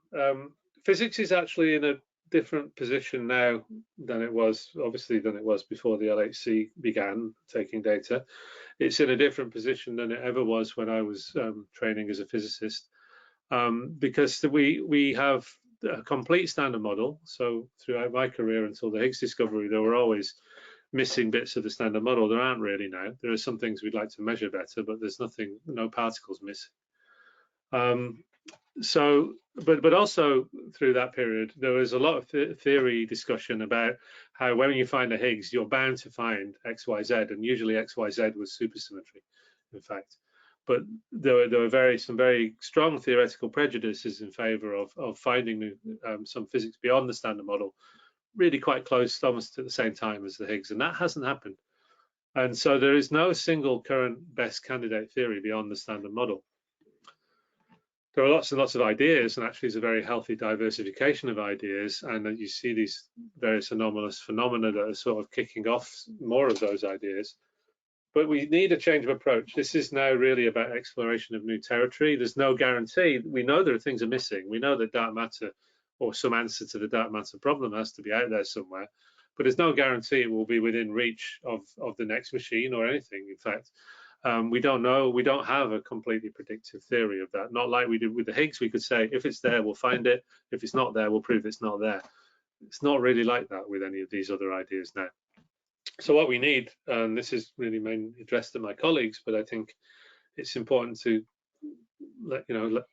physics is actually in a different position now than it was, obviously, than it was before the LHC began taking data. It's in a different position than it ever was when I was training as a physicist, because we have a complete standard model. So throughout my career until the Higgs discovery, there were always missing bits of the standard model. There aren't really now. There are some things we'd like to measure better, but there's nothing, no particles missing. But also through that period, there was a lot of theory discussion about how when you find a Higgs, you're bound to find X, Y, Z, and usually X, Y, Z was supersymmetry, in fact. But there were some very strong theoretical prejudices in favor of finding some physics beyond the standard model, really quite close, almost at the same time as the Higgs, and that hasn't happened. And so there is no single current best candidate theory beyond the standard model. There are lots and lots of ideas, and actually it's a very healthy diversification of ideas, and that you see these various anomalous phenomena that are sort of kicking off more of those ideas. But we need a change of approach. This is now really about exploration of new territory. There's no guarantee. We know there are things are missing. We know that dark matter, or some answer to the dark matter problem, has to be out there somewhere. But there's no guarantee it will be within reach of the next machine or anything. In fact, we don't know. We don't have a completely predictive theory of that. Not like we did with the Higgs. We could say, if it's there, we'll find it. If it's not there, we'll prove it's not there. It's not really like that with any of these other ideas now. So what we need, and this is really mainly addressed to my colleagues, but I think it's important to let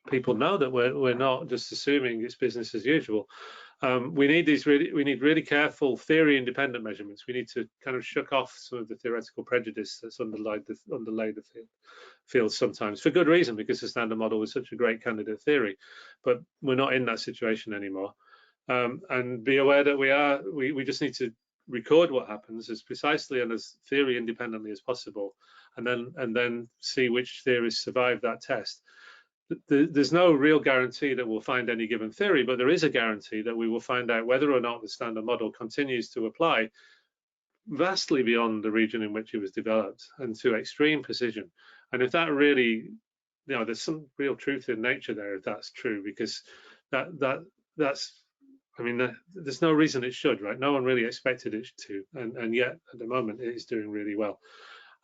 people know that we're not just assuming it's business as usual. We need really careful theory-independent measurements. We need to kind of shuck off some of the theoretical prejudice that's underlay the field sometimes, for good reason, because the standard model is such a great candidate theory. But we're not in that situation anymore, and be aware that we just need to record what happens as precisely and as theory independently as possible, and then see which theories survive that test. There's no real guarantee that we'll find any given theory, but there is a guarantee that we will find out whether or not the standard model continues to apply vastly beyond the region in which it was developed and to extreme precision. And if that really, there's some real truth in nature there if that's true, because that's I mean, there's no reason it should, right? No one really expected it to, and yet at the moment it is doing really well.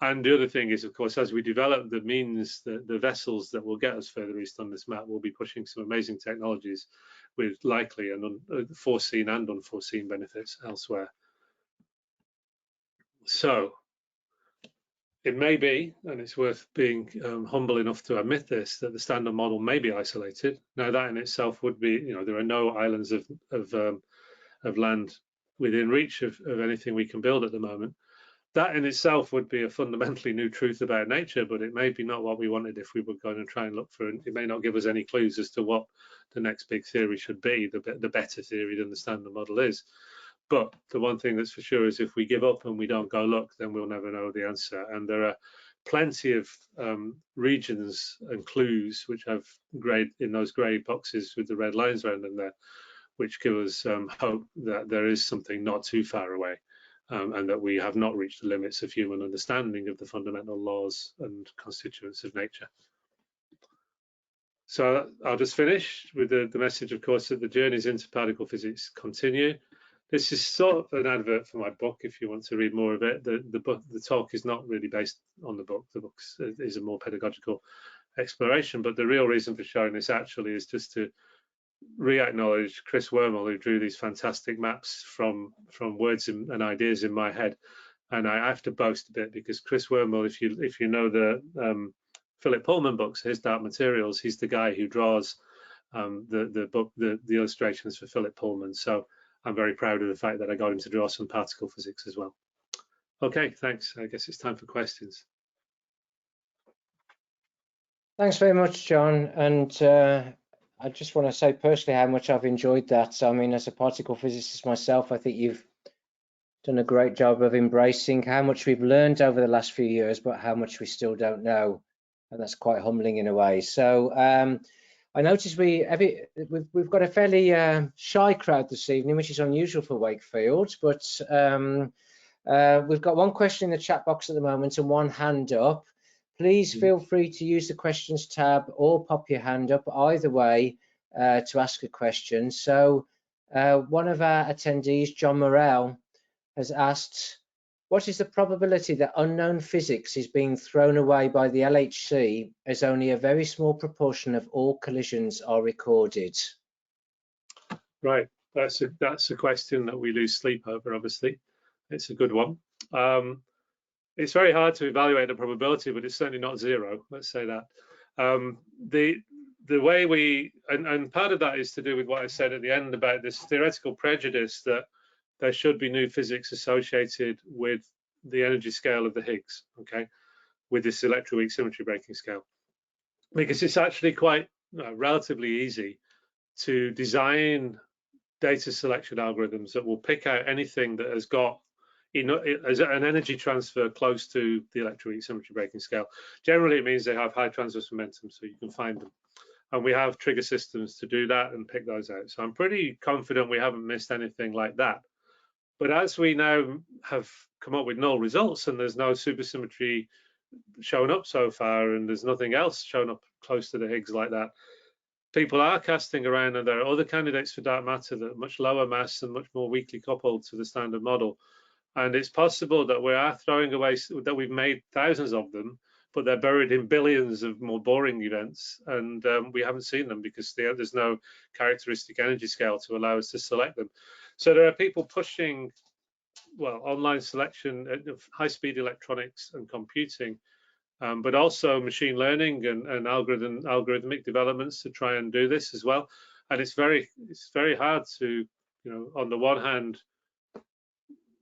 And the other thing is, of course, as we develop the means, the vessels that will get us further east on this map, we'll be pushing some amazing technologies with likely and foreseen and unforeseen benefits elsewhere. So it may be, and it's worth being humble enough to admit this, that the standard model may be isolated. Now that in itself would be, there are no islands of land within reach of anything we can build at the moment. That in itself would be a fundamentally new truth about nature, but it may be not what we wanted if we were going to try and look for it. It may not give us any clues as to what the next big theory should be, the better theory than the standard model is. But the one thing that's for sure is if we give up and we don't go look, then we'll never know the answer. And there are plenty of regions and clues which have in those grey boxes with the red lines around them there, which give us hope that there is something not too far away. And that we have not reached the limits of human understanding of the fundamental laws and constituents of nature. So I'll just finish with the message, of course, that the journeys into particle physics continue. This is sort of an advert for my book if you want to read more of it. The talk is not really based on the book. The book is a more pedagogical exploration, but the real reason for showing this actually is just to re-acknowledge Chris Wormel, who drew these fantastic maps from words and ideas in my head. And I have to boast a bit because Chris Wormel, if you know the Philip Pullman books, his Dark Materials, he's the guy who draws the illustrations for Philip Pullman. So I'm very proud of the fact that I got him to draw some particle physics as well. Okay, thanks. I guess it's time for questions. Thanks very much, John. And I just want to say personally how much I've enjoyed that. I mean, as a particle physicist myself, I think you've done a great job of embracing how much we've learned over the last few years, but how much we still don't know, and that's quite humbling in a way. So I noticed we've got a fairly shy crowd this evening, which is unusual for Wakefield, but we've got one question in the chat box at the moment and one hand up. Please feel free to use the questions tab or pop your hand up, either way, to ask a question. So one of our attendees, John Morrell, has asked, what is the probability that unknown physics is being thrown away by the LHC as only a very small proportion of all collisions are recorded? Right, that's a question that we lose sleep over, obviously. It's a good one. It's very hard to evaluate the probability, but it's certainly not zero, let's say that. The way we, and part of that is to do with what I said at the end about this theoretical prejudice that there should be new physics associated with the energy scale of the Higgs, okay, with this electroweak symmetry breaking scale. Because it's actually quite relatively easy to design data selection algorithms that will pick out anything that has got as an energy transfer close to the electroweak symmetry breaking scale. Generally, it means they have high transverse momentum, so you can find them. And we have trigger systems to do that and pick those out. So I'm pretty confident we haven't missed anything like that. But as we now have come up with null results and there's no supersymmetry shown up so far and there's nothing else shown up close to the Higgs like that, people are casting around, and there are other candidates for dark matter that are much lower mass and much more weakly coupled to the standard model. And it's possible that we are throwing away, that we've made thousands of them, but they're buried in billions of more boring events, and we haven't seen them because there's no characteristic energy scale to allow us to select them. So there are people pushing, well, online selection, high-speed electronics and computing, but also machine learning and algorithmic developments to try and do this as well. And it's very hard to, on the one hand,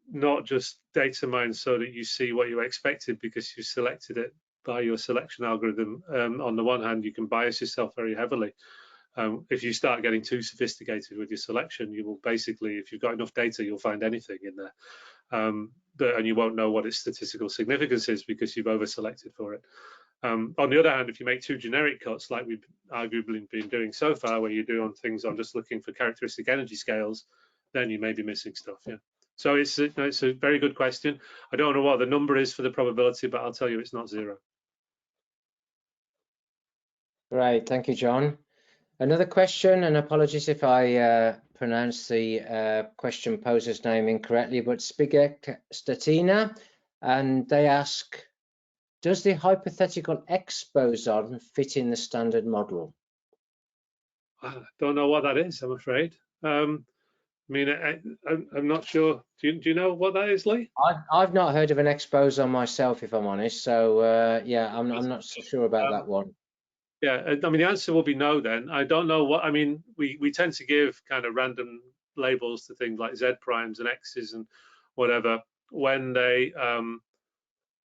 not just data mine so that you see what you expected because you selected it by your selection algorithm. On the one hand, you can bias yourself very heavily. If you start getting too sophisticated with your selection, you will basically, if you've got enough data, you'll find anything in there. And you won't know what its statistical significance is because you've over-selected for it. On the other hand, if you make too generic cuts, like we've arguably been doing so far, where you're doing things on just looking for characteristic energy scales, then you may be missing stuff, yeah. So it's a very good question. I don't know what the number is for the probability, but I'll tell you it's not zero. Great, thank you, John. Another question, and apologies if I pronounce the question poser's name incorrectly, but Spiget Statina, and they ask, does the hypothetical X boson fit in the standard model? I don't know what that is, I'm afraid. I mean, I'm not sure. Do you know what that is, Lee? I've not heard of an X boson myself, if I'm honest. So yeah, I'm not so sure about that one. Yeah, I mean, the answer will be no then. I don't know what, I mean, we tend to give kind of random labels to things like Z primes and X's and whatever when they,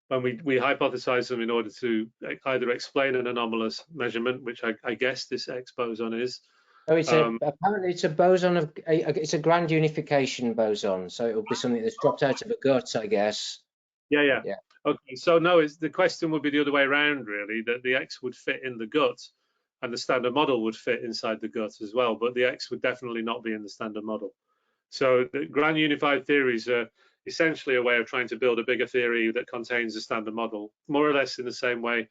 when we hypothesize them in order to either explain an anomalous measurement, which I guess this X boson is. Oh, it's apparently it's a boson of, it's a grand unification boson. So it will be something that's dropped out of a gut, I guess. Yeah. Okay, so no, the question would be the other way around, really, that the X would fit in the gut and the standard model would fit inside the gut as well, but the X would definitely not be in the standard model. So the grand unified theories are essentially a way of trying to build a bigger theory that contains the standard model, more or less in the same way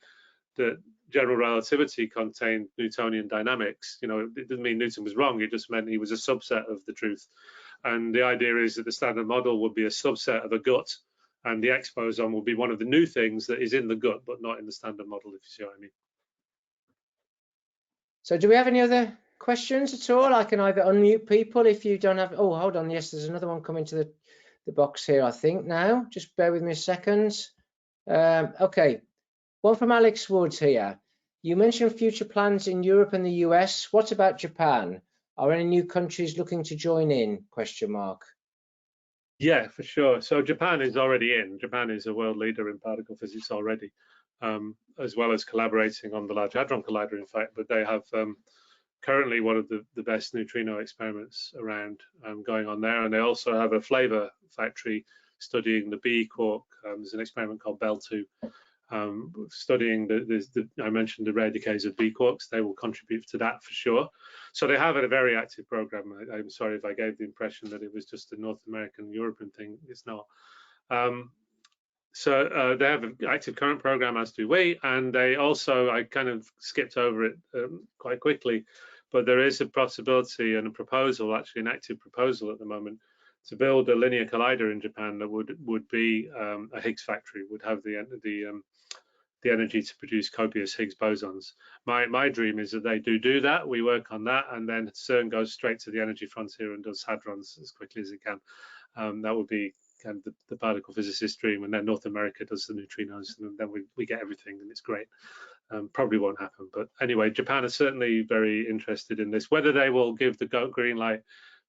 that general relativity contained Newtonian dynamics. It didn't mean Newton was wrong, it just meant he was a subset of the truth. And the idea is that the standard model would be a subset of a gut, and the X boson will be one of the new things that is in the gut, but not in the standard model, if you see what I mean. So do we have any other questions at all? I can either unmute people if you don't have, oh, hold on. Yes, there's another one coming to the box here, I think now. Just bear with me a second. Okay, one from Alex Woods here. You mentioned future plans in Europe and the US. What about Japan? Are any new countries looking to join in? Question mark. Yeah, for sure. So Japan is already in. Japan is a world leader in particle physics already, as well as collaborating on the Large Hadron Collider, in fact. But they have currently one of the best neutrino experiments around going on there. And they also have a flavor factory studying the B quark. There's an experiment called Bell2, studying I mentioned the rare decays of B quarks. They will contribute to that for sure. So they have a very active program. I'm sorry if I gave the impression that it was just a North American, European thing. It's not. So they have an active current program, as do we, and they also, I kind of skipped over it quite quickly, but there is a possibility and a proposal, actually an active proposal at the moment, to build a linear collider in Japan that would be a Higgs factory, would have the energy to produce copious Higgs bosons. My dream is that they do that. We work on that, and then CERN goes straight to the energy frontier and does hadrons as quickly as it can. That would be kind of the particle physicist dream, and then North America does the neutrinos, and then we get everything, and it's great. Probably won't happen, but anyway, Japan is certainly very interested in this. Whether they will give the green light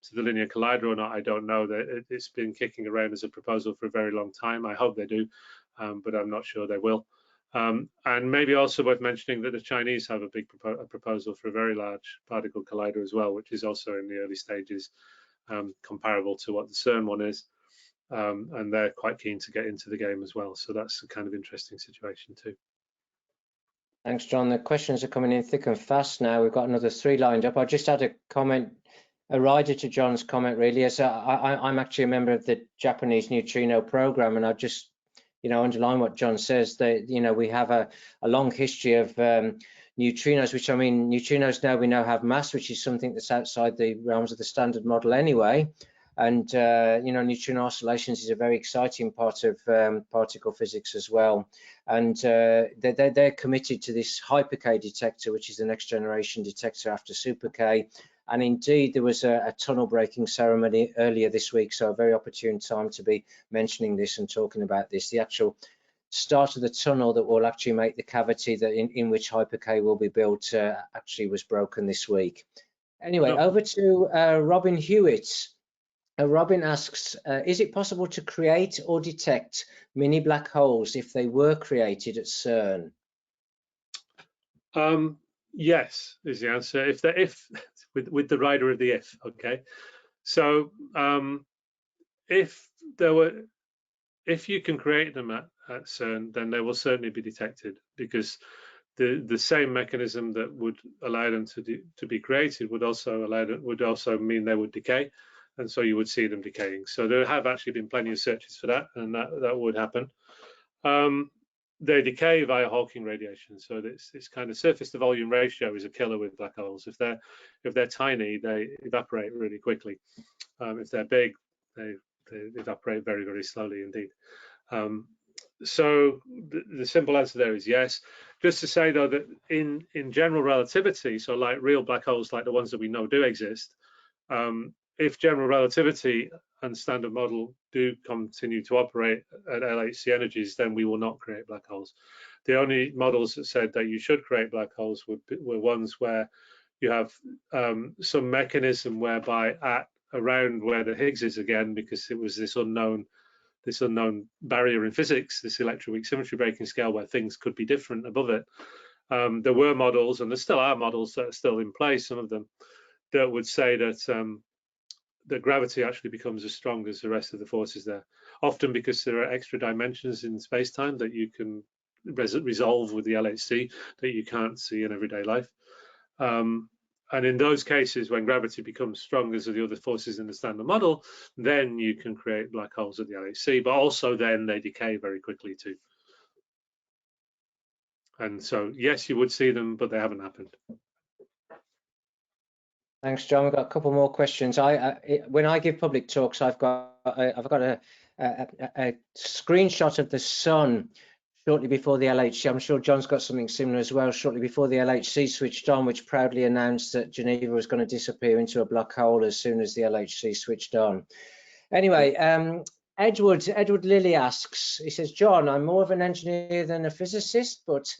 to the linear collider or not, I don't know. It's been kicking around as a proposal for a very long time. I hope they do, but I'm not sure they will. And maybe also worth mentioning that the Chinese have a big proposal for a very large particle collider as well, which is also in the early stages, comparable to what the CERN one is. And they're quite keen to get into the game as well. So that's a kind of interesting situation too. Thanks, John. The questions are coming in thick and fast now. We've got another 3 lined up. I just had a comment, a rider to John's comment, really. As I'm actually a member of the Japanese neutrino program, and I just, underline what John says. That we have a long history of neutrinos, which, I mean, neutrinos now we know have mass, which is something that's outside the realms of the standard model anyway. And neutrino oscillations is a very exciting part of particle physics as well. And they're committed to this hyper K detector, which is the next generation detector after super K. And indeed, there was a tunnel breaking ceremony earlier this week, so a very opportune time to be mentioning this and talking about this. The actual start of the tunnel that will actually make the cavity that in which hyper K will be built actually was broken this week. Anyway, over to Robin Hewitt. Robin asks, is it possible to create or detect mini black holes if they were created at CERN? Yes, is the answer. If with the rider of the if, okay. So if you can create them at CERN, then they will certainly be detected, because the same mechanism that would allow them to be created would also mean they would decay. And so you would see them decaying. So there have actually been plenty of searches for that, and that would happen. They decay via Hawking radiation. So this kind of surface to volume ratio is a killer with black holes. If they're tiny, they evaporate really quickly. If they're big, they evaporate very, very slowly indeed. So the simple answer there is yes. Just to say though that in general relativity, so like real black holes like the ones that we know do exist, if general relativity and standard model do continue to operate at LHC energies, then we will not create black holes. The only models that said that you should create black holes were ones where you have some mechanism whereby at around where the Higgs is again, because it was this unknown barrier in physics, this electroweak symmetry breaking scale where things could be different above it. There were models, and there still are models that are still in place, some of them, that would say that that gravity actually becomes as strong as the rest of the forces there, often because there are extra dimensions in space-time that you can resolve with the LHC that you can't see in everyday life. And in those cases, when gravity becomes strong as the other forces in the standard model, then you can create black holes at the LHC, but also then they decay very quickly too. And so, yes, you would see them, but they haven't happened. Thanks, John. We've got a couple more questions. When I give public talks, I've got a screenshot of the sun shortly before the LHC. I'm sure John's got something similar as well. Shortly before the LHC switched on, which proudly announced that Geneva was going to disappear into a black hole as soon as the LHC switched on. Anyway, Edward Lilly asks, he says, John, I'm more of an engineer than a physicist, but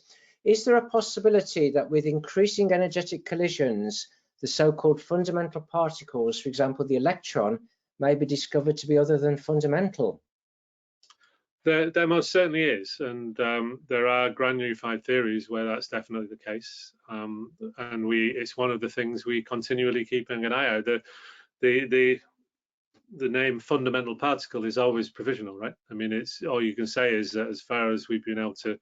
is there a possibility that with increasing energetic collisions, the so-called fundamental particles, for example, the electron, may be discovered to be other than fundamental? There most certainly is, and there are grand unified theories where that's definitely the case, and it's one of the things we continually keeping an eye out. The name fundamental particle is always provisional, right? I mean, it's all you can say is that as far as we've been able to,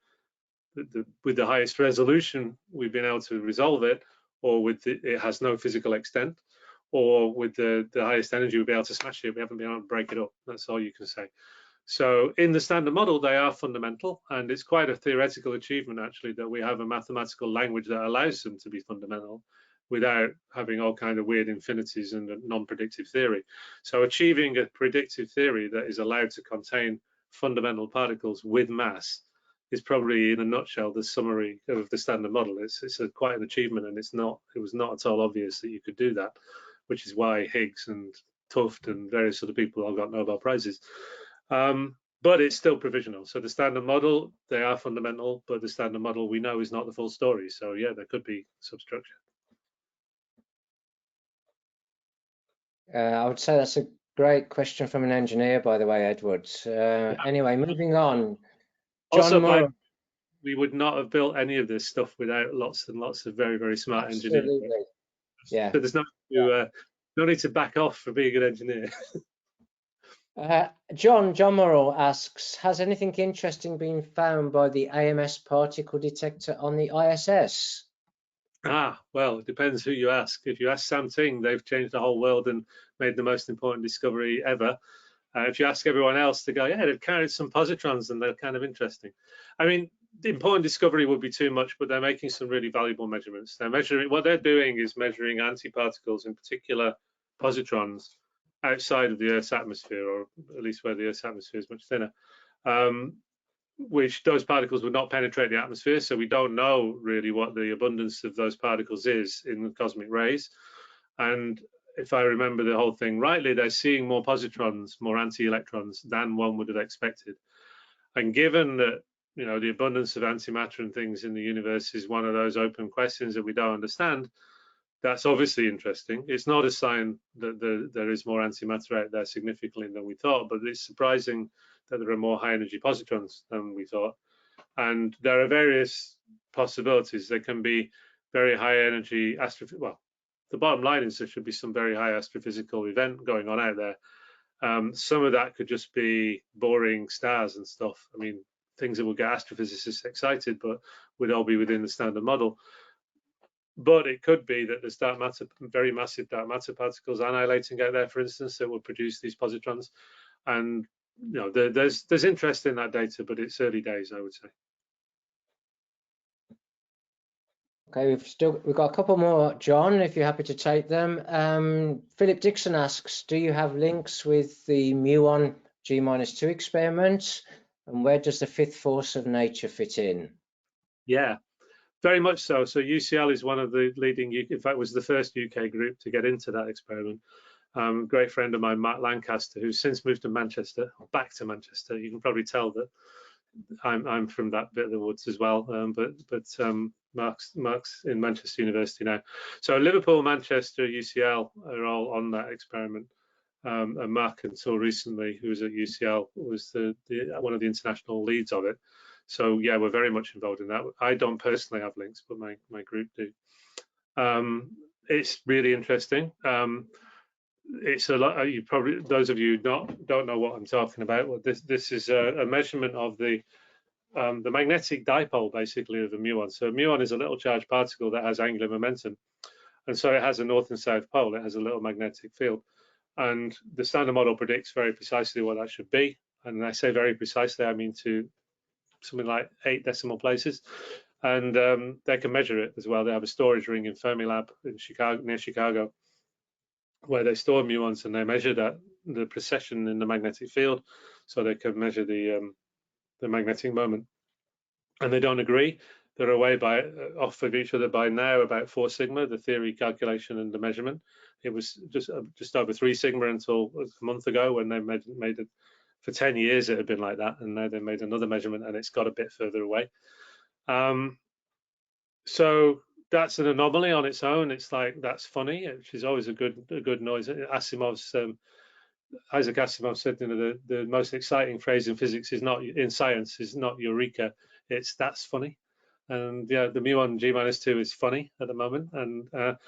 with the highest resolution, we've been able to resolve it, or it has no physical extent, or with the highest energy we'll be able to smash it. We haven't been able to break it up. That's all you can say. So in the standard model, they are fundamental, and it's quite a theoretical achievement, actually, that we have a mathematical language that allows them to be fundamental without having all kind of weird infinities and a non-predictive theory. So achieving a predictive theory that is allowed to contain fundamental particles with mass is probably, in a nutshell, the summary of the standard model. It's quite an achievement, and it was not at all obvious that you could do that, which is why Higgs and Tufte and various other people all got Nobel Prizes. But it's still provisional. So the standard model, they are fundamental, but the standard model we know is not the full story. So yeah, there could be substructure. I would say that's a great question from an engineer, by the way, Edward. Anyway, moving on. Also, John we would not have built any of this stuff without lots and lots of very, very smart engineers. Absolutely. Yeah. So there's no need to back off for being an engineer. John Morrill asks, has anything interesting been found by the AMS particle detector on the ISS? Well, it depends who you ask. If you ask Sam Ting, they've changed the whole world and made the most important discovery ever. If you ask everyone else, they go, yeah, they've carried some positrons and they're kind of interesting. I mean, the important discovery would be too much, but they're making some really valuable measurements. What they're doing is measuring antiparticles, in particular positrons, outside of the Earth's atmosphere, or at least where the Earth's atmosphere is much thinner, which those particles would not penetrate the atmosphere. So we don't know really what the abundance of those particles is in the cosmic rays. And if I remember the whole thing rightly, they're seeing more positrons, more anti-electrons than one would have expected. And given that, you know, the abundance of antimatter and things in the universe is one of those open questions that we don't understand, that's obviously interesting. It's not a sign that there is more antimatter out there significantly than we thought, but it's surprising that there are more high energy positrons than we thought. And there are various possibilities. There can be very high energy well, the bottom line is there should be some very high astrophysical event going on out there. Some of that could just be boring stars and stuff. I mean, things that will get astrophysicists excited, but would all be within the standard model. But it could be that there's dark matter, very massive dark matter particles annihilating out there, for instance, that will produce these positrons. And you know, there's interest in that data, but it's early days, I would say. Okay, we've got a couple more, John, if you're happy to take them. Philip Dixon asks, do you have links with the muon G-2 experiment, and where does the fifth force of nature fit in? Yeah, very much so. So UCL is one of the leading, in fact, was the first UK group to get into that experiment. Great friend of mine, Mark Lancaster, who's since moved to Manchester, or back to Manchester. You can probably tell that I'm from that bit of the woods as well. But Mark's in Manchester University now. So Liverpool, Manchester, UCL are all on that experiment. And Mark, until recently, who was at UCL, was one of the international leads of it. So yeah, we're very much involved in that. I don't personally have links, but my group do. It's really interesting. It's a lot. You probably, those of you don't know what I'm talking about. Well, this is a measurement of the magnetic dipole, basically, of a muon. So a muon is a little charged particle that has angular momentum, and so it has a north and south pole. It has a little magnetic field, and the standard model predicts very precisely what that should be. And when I say very precisely, I mean to something like 8 decimal places. And they can measure it as well. They have a storage ring in Fermilab in Chicago, near Chicago, where they store muons, and they measure the precession in the magnetic field, so they can measure the magnetic moment. And they don't agree. They're away off of each other by now about 4 sigma, the theory, calculation, and the measurement. It was just over 3 sigma until a month ago, when they made it. For 10 years it had been like that, and now they made another measurement, and it's got a bit further away. So that's an anomaly on its own. It's like, that's funny, which is always a good noise. Asimov's Isaac Asimov said, the most exciting phrase in physics is not in science is not eureka, it's that's funny. And yeah, the muon G-2 is funny at the moment. And one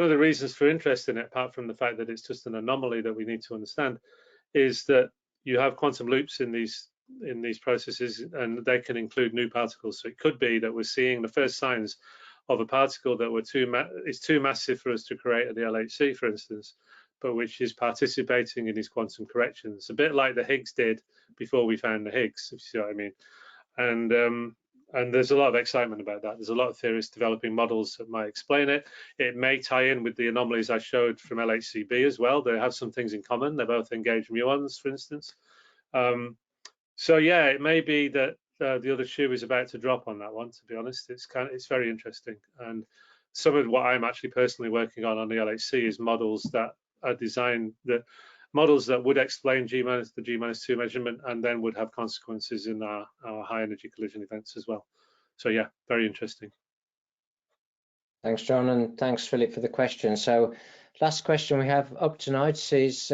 of the reasons for interest in it, apart from the fact that it's just an anomaly that we need to understand, is that you have quantum loops in these processes, and they can include new particles. So it could be that we're seeing the first signs of a particle that is too massive for us to create at the LHC, for instance, but which is participating in these quantum corrections, a bit like the Higgs did before we found the Higgs, if you see what I mean. And there's a lot of excitement about that. There's a lot of theorists developing models that might explain it. It may tie in with the anomalies I showed from LHCb as well. They have some things in common. They both engage muons, for instance. So yeah, it may be that the other shoe is about to drop on that one. To be honest, it's very interesting. And some of what I'm actually personally working on the LHC is models that are designed models that would explain the G-2 measurement and then would have consequences in our high energy collision events as well. So yeah, very interesting. Thanks, John, and thanks, Philip, for the question. So last question we have up tonight is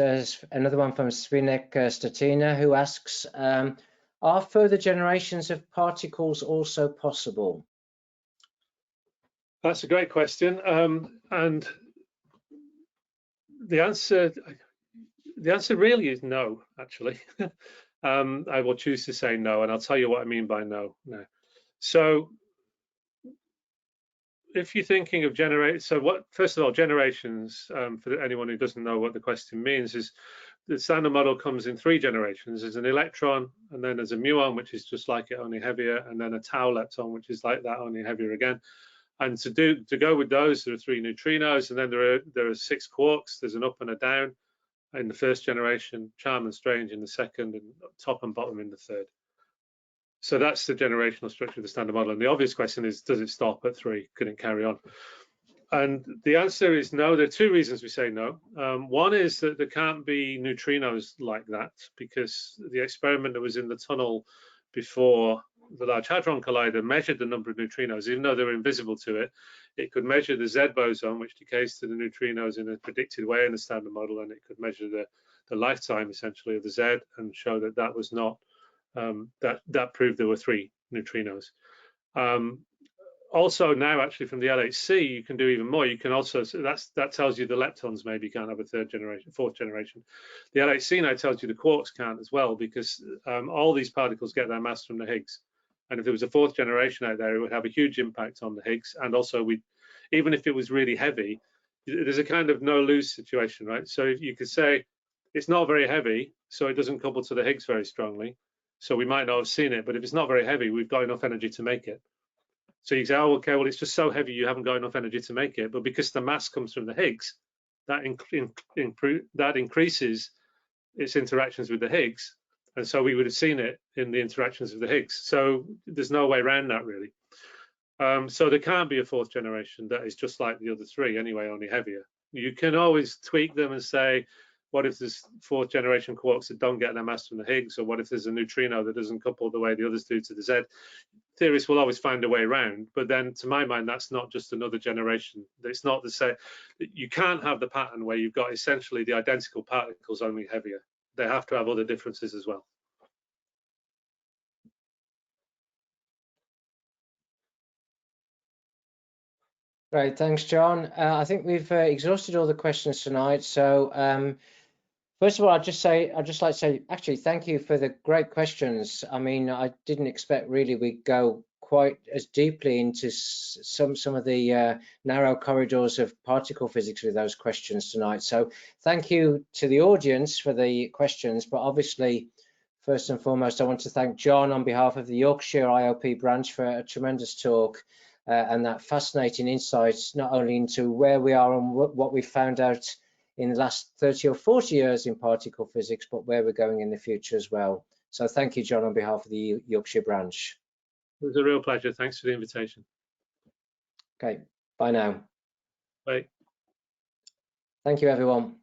another one from Svinek Statina, who asks, are further generations of particles also possible? That's a great question. And the answer really is no, actually. I will choose to say no, and I'll tell you what I mean by no now. So if you're thinking of first of all, generations, for anyone who doesn't know what the question means, is the standard model comes in 3 generations. There's an electron, and then there's a muon, which is just like it, only heavier, and then a tau lepton, which is like that, only heavier again. And to go with those, there are 3 neutrinos, and then there are 6 quarks. There's an up and a down in the first generation, charm and strange in the second, and top and bottom in the third. So that's the generational structure of the standard model. And the obvious question is, does it stop at 3? Can it carry on? And the answer is no. There are 2 reasons we say no. One is that there can't be neutrinos like that, because the experiment that was in the tunnel before the Large Hadron Collider measured the number of neutrinos. Even though they were invisible to it, it could measure the Z boson, which decays to the neutrinos in a predicted way in the standard model, and it could measure the lifetime, essentially, of the Z, and show that that was not, that proved there were 3 neutrinos. Also now, actually, from the LHC, you can do even more. You can also, so that tells you the leptons maybe can't have a 3rd generation, 4th generation. The LHC now tells you the quarks can't as well, because all these particles get their mass from the Higgs. And if there was a 4th generation out there, it would have a huge impact on the Higgs. And also, even if it was really heavy, there's a kind of no-lose situation, right? So you could say it's not very heavy, so it doesn't couple to the Higgs very strongly. So we might not have seen it, but if it's not very heavy, we've got enough energy to make it. So you say, oh, okay, well, it's just so heavy you haven't got enough energy to make it. But because the mass comes from the Higgs, that increases its interactions with the Higgs. And so we would have seen it in the interactions of the Higgs. So there's no way around that, really. So there can't be a 4th generation that is just like the other 3 anyway, only heavier. You can always tweak them and say, what if there's 4th generation quarks that don't get their mass from the Higgs? Or what if there's a neutrino that doesn't couple the way the others do to the Z? Theorists will always find a way around, but then to my mind, that's not just another generation. It's not the same. You can't have the pattern where you've got essentially the identical particles, only heavier. They have to have other differences as well. Great, thanks, John. I think we've exhausted all the questions tonight. So first of all, I'd just like to say, actually, thank you for the great questions. I mean, I didn't expect really we'd go quite as deeply into some of the narrow corridors of particle physics with those questions tonight. So thank you to the audience for the questions, but obviously, first and foremost, I want to thank John on behalf of the Yorkshire IOP branch for a tremendous talk and that fascinating insights, not only into where we are and what we found out in the last 30 or 40 years in particle physics, but where we're going in the future as well. So thank you, John, on behalf of the Yorkshire branch. It was a real pleasure. Thanks for the invitation. Okay, bye now. Bye. Thank you, everyone.